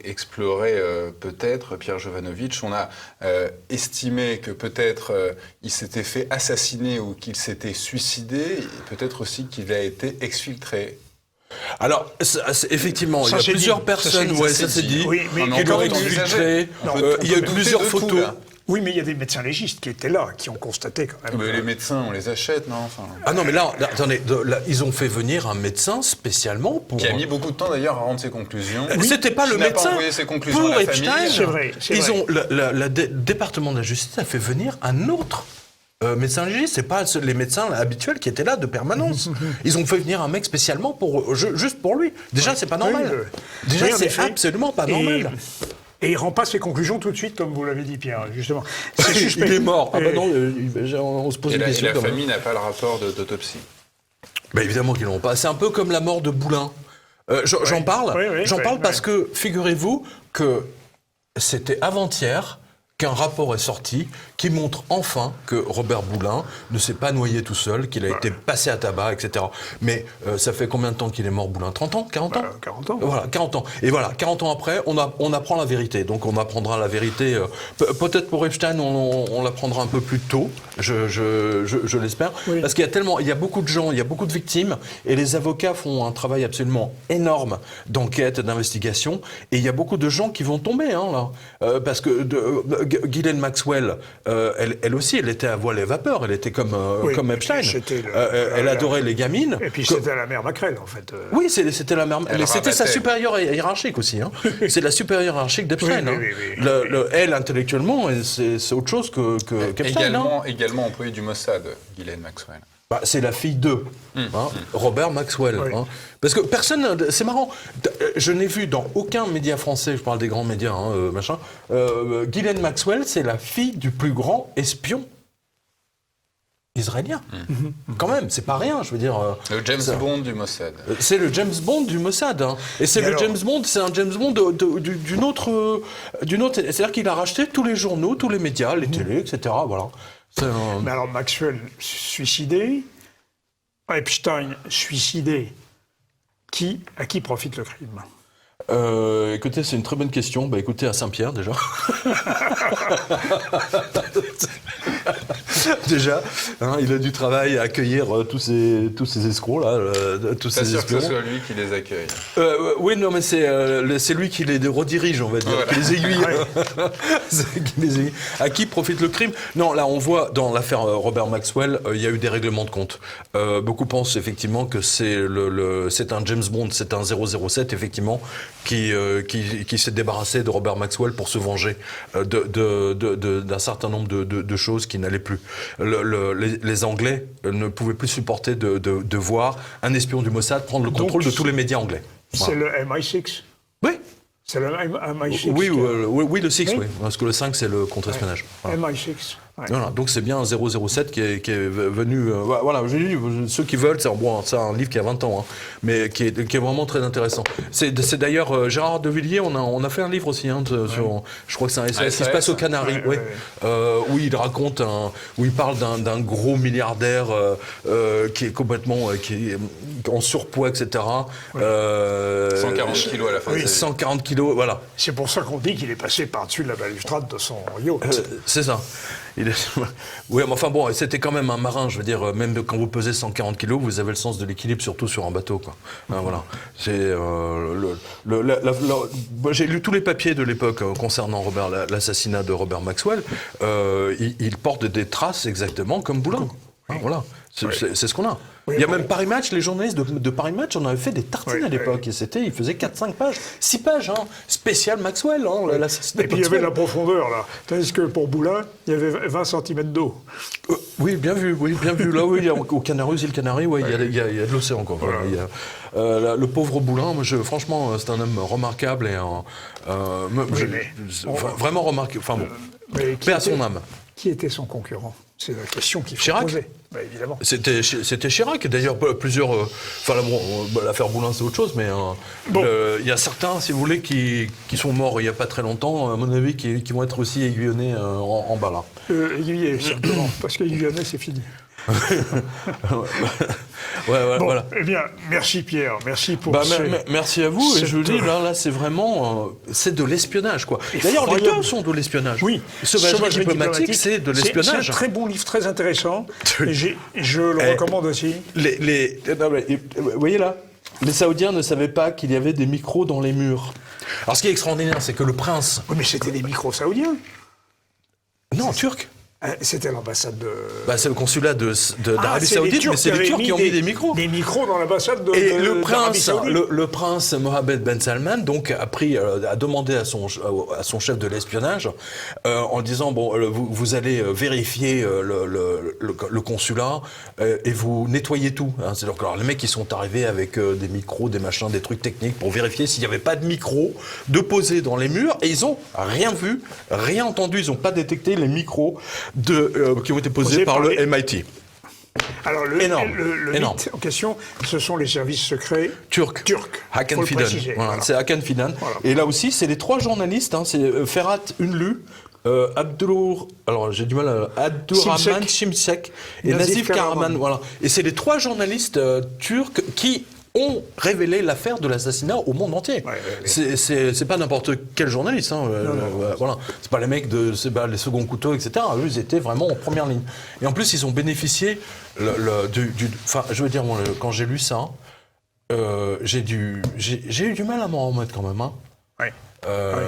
explorée, peut-être, Pierre Jovanovic, on a estimé que peut-être il s'était fait assassiner ou qu'il s'était suicidé, et peut-être aussi qu'il a été exfiltré. Alors, effectivement, il y a s'est plusieurs dit. personnes, ça s'est dit, Oui, mais On qu'il peut aurait envisager. exfiltré. On peut Il y a eu douter plusieurs de tout, photos. là. Oui, mais il y a des médecins légistes qui étaient là, qui ont constaté quand même. Mais les médecins, on les achète, non enfin, Ah non, mais là, attendez, ils ont fait venir un médecin spécialement pour... Qui a mis beaucoup de temps d'ailleurs à rendre ses conclusions. C'était pas Qui le n'a pas médecin. envoyé ses conclusions Pour à la Epstein, famille. C'est vrai, c'est ils vrai. ont le département de la justice a fait venir un autre médecin légiste. C'est pas les médecins habituels qui étaient là de permanence. Ils ont fait venir un mec spécialement juste pour lui. Déjà, c'est pas normal. Déjà, Oui, en c'est effet. absolument pas normal. Et il rend pas ses conclusions tout de suite, comme vous l'avez dit, Pierre, justement. C'est suspect. Il est mort. Ah bah Et- non, on se pose Et une la, question. quand même. famille n'a pas le rapport d'autopsie. Bah évidemment qu'ils l'ont pas. C'est un peu comme la mort de Boulin. J'en parle. J'en parle parce que figurez-vous que c'était avant-hier qu'un rapport est sorti qui montre enfin que Robert Boulin ne s'est pas noyé tout seul, qu'il a été passé à tabac, etc. Mais ça fait combien de temps qu'il est mort, Boulin? 30 ans? 40 ans? 40 ans. Voilà, 40 ans. Et voilà, 40 ans après, on apprend la vérité. Donc on apprendra la vérité. Peut-être pour Epstein, on l'apprendra un peu plus tôt, je l'espère. Oui. Parce qu'il y a beaucoup de gens, il y a beaucoup de victimes, et les avocats font un travail absolument énorme d'enquête, d'investigation, et il y a beaucoup de gens qui vont tomber, hein, là. Parce que Ghislaine Maxwell, elle aussi, elle était à voile et vapeur, elle était comme Epstein. c'était Elle adorait les gamines. Et puis c'était la mère Macrel, en fait. Oui, c'était la mère. Elle Mais c'était sa rabattait. supérieure hiérarchique aussi. Hein. C'est la supérieure hiérarchique d'Epstein. Oui, hein. oui, oui. Elle, intellectuellement, c'est autre chose qu'Epstein. Hein. Également employé du Mossad, Ghislaine Maxwell. Bah, c'est la fille de Robert Maxwell. Oui. Hein. Parce que personne, c'est marrant, je n'ai vu dans aucun média français, je parle des grands médias, Ghislaine Maxwell, c'est la fille du plus grand espion israélien. Quand même, c'est pas rien, je veux dire. Le James Bond du Mossad. C'est le James Bond du Mossad. Hein. Et c'est le James Bond, c'est un James Bond d'une autre. C'est-à-dire qu'il a racheté tous les journaux, tous les médias, les télés, etc. Voilà. Mais alors, Maxwell suicidé, Epstein suicidé, à qui profite le crime ? Écoutez, c'est une très bonne question. Bah, écoutez, à Saint-Pierre, déjà. Déjà, hein, il a du travail à accueillir tous ces escrocs, là, tous ces sûr espions. que ce soit lui qui les accueille. Oui, non, mais c'est lui qui les redirige, on va dire, qui les aiguille. À qui profite le crime ? Non, là, on voit, dans l'affaire Robert Maxwell, il y a eu des règlements de compte. Beaucoup pensent, effectivement, que c'est un James Bond, c'est un 007, effectivement, qui s'est débarrassé de Robert Maxwell pour se venger d'un certain nombre de choses qui n'allaient plus. Les Anglais ne pouvaient plus supporter de voir un espion du Mossad prendre le contrôle de tous les médias anglais. C'est le MI6 ? Oui. C'est le MI6 Oui, le 6, oui. Parce que le 5, c'est le contre-espionnage. Voilà. MI6. Ouais. Voilà, donc c'est bien un 007 qui est venu... voilà, j'ai dit, ceux qui veulent, c'est un livre qui a 20 ans, hein, mais qui est vraiment très intéressant. C'est d'ailleurs Gérard Devilliers, on a fait un livre aussi, hein, sur, je crois que c'est un SAS qui se passe aux Canaries, où il raconte, où il parle d'un gros milliardaire qui est complètement qui est en surpoids, etc. 140 kilos à la fin de sa vie. 140 kilos, voilà. C'est pour ça qu'on dit qu'il est passé par-dessus la balustrade de son yacht. C'est ça. Oui, mais enfin bon, c'était quand même un marin, je veux dire, même quand vous pesez 140 kilos, vous avez le sens de l'équilibre, surtout sur un bateau, quoi. Hein, voilà. C'est j'ai lu tous les papiers de l'époque concernant l'assassinat de Robert Maxwell. Il porte des traces exactement comme Boulin. Hein, voilà. C'est ce qu'on a. Oui, il y a même Paris Match, les journalistes de Paris Match, on avait fait des tartines à l'époque. Et ils faisaient 4-5 pages, 6 pages, hein, spécial Maxwell. Hein, et puis il y avait de la profondeur, là. Tandis que pour Boulin, il y avait 20 cm d'eau. Oui, bien vu. Là, oui, au Canaries, île Canaries, ouais, il y a de l'océan, quoi. Voilà. Le pauvre Boulin, franchement, c'est un homme remarquable et vraiment remarquable. Enfin bon, paix à son âme. Qui était son concurrent ? C'est la question qu'il faut poser. Bah, évidemment. C'était Chirac. D'ailleurs, plusieurs... l'affaire Boulin, c'est autre chose, mais il y a certains, si vous voulez, qui sont morts il n'y a pas très longtemps, à mon avis, qui vont être aussi aiguillonnés en bas, là. Aiguillés, simplement, parce qu'aiguillonnés, c'est fini. Voilà. Eh bien, merci Pierre, merci pour merci à vous. Et je vous dis, là c'est vraiment... c'est de l'espionnage, quoi. D'ailleurs, les deux sont de l'espionnage. Oui. Sauvagerie diplomatique, c'est de l'espionnage. C'est un très bon livre, très intéressant. Et je le recommande aussi. Vous voyez là, les Saoudiens ne savaient pas qu'il y avait des micros dans les murs. Alors ce qui est extraordinaire, c'est que le prince... Oui, mais c'était des micros saoudiens. Non, turcs. C'était l'ambassade de... c'est le consulat d'Arabie Saoudite, mais c'est les Turcs qui ont mis des micros. Des micros dans l'ambassade de Et le prince Mohammed Ben Salman donc a demandé à son chef de l'espionnage en disant vous allez vérifier le consulat et vous nettoyez tout. Hein. Alors les mecs ils sont arrivés avec des micros, des machins, des trucs techniques pour vérifier s'il n'y avait pas de micros de poser dans les murs et ils ont rien vu, rien entendu, ils n'ont pas détecté les micros qui ont été posés par le MIT. Alors, le mythe en question, ce sont les services secrets turcs. Hakan Fidan. Voilà. C'est Hakan Fidan. Voilà. Et là aussi, c'est les 3 journalistes. Hein, c'est Ferhat Ünlü, Abdurrahman Şimşek et Nazif Karaman. Voilà. Et c'est les 3 journalistes turcs qui ont révélé l'affaire de l'assassinat au monde entier. C'est pas n'importe quel journaliste. Hein, voilà. C'est pas les mecs les seconds couteaux, etc. Eux, ils étaient vraiment en première ligne. Et en plus, ils ont bénéficié je veux dire, moi, quand j'ai lu ça, j'ai eu du mal à m'en remettre quand même. Hein. Oui. La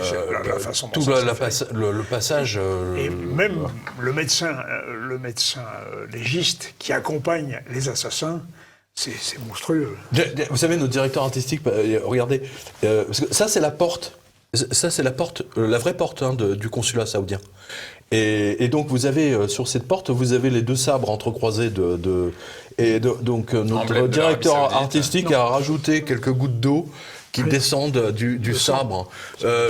façon dont le passage... Et même le médecin légiste qui accompagne les assassins, c'est monstrueux. Vous savez, notre directeur artistique, regardez, parce que ça c'est la porte, la vraie porte du consulat saoudien. Et donc vous avez sur cette porte, vous avez les 2 sabres entrecroisés donc notre directeur artistique a rajouté quelques gouttes d'eau qui descendent du sabre.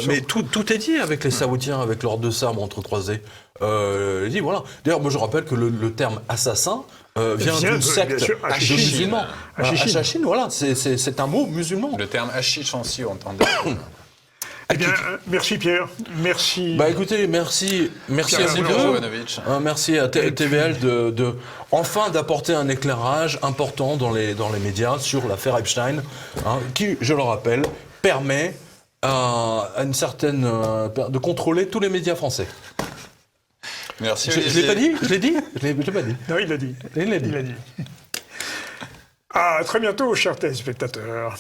Mais tout est dit avec les Saoudiens, avec leurs deux sabres entrecroisés. Il dit, voilà. D'ailleurs, moi je rappelle que le terme assassin vient d'une secte de musulmans. Hachachine, voilà, c'est un mot musulman. Le terme hashish aussi, on entend. Eh bien, merci Pierre, merci. Bah écoutez, merci à vous deux. Merci à TVL enfin d'apporter un éclairage important dans les médias sur l'affaire Epstein, qui, je le rappelle, permet à une certaine de contrôler tous les médias français. Merci. Je l'ai pas dit. Je l'ai pas dit. Non, il l'a dit. Il l'a dit. À très bientôt, chers téléspectateurs.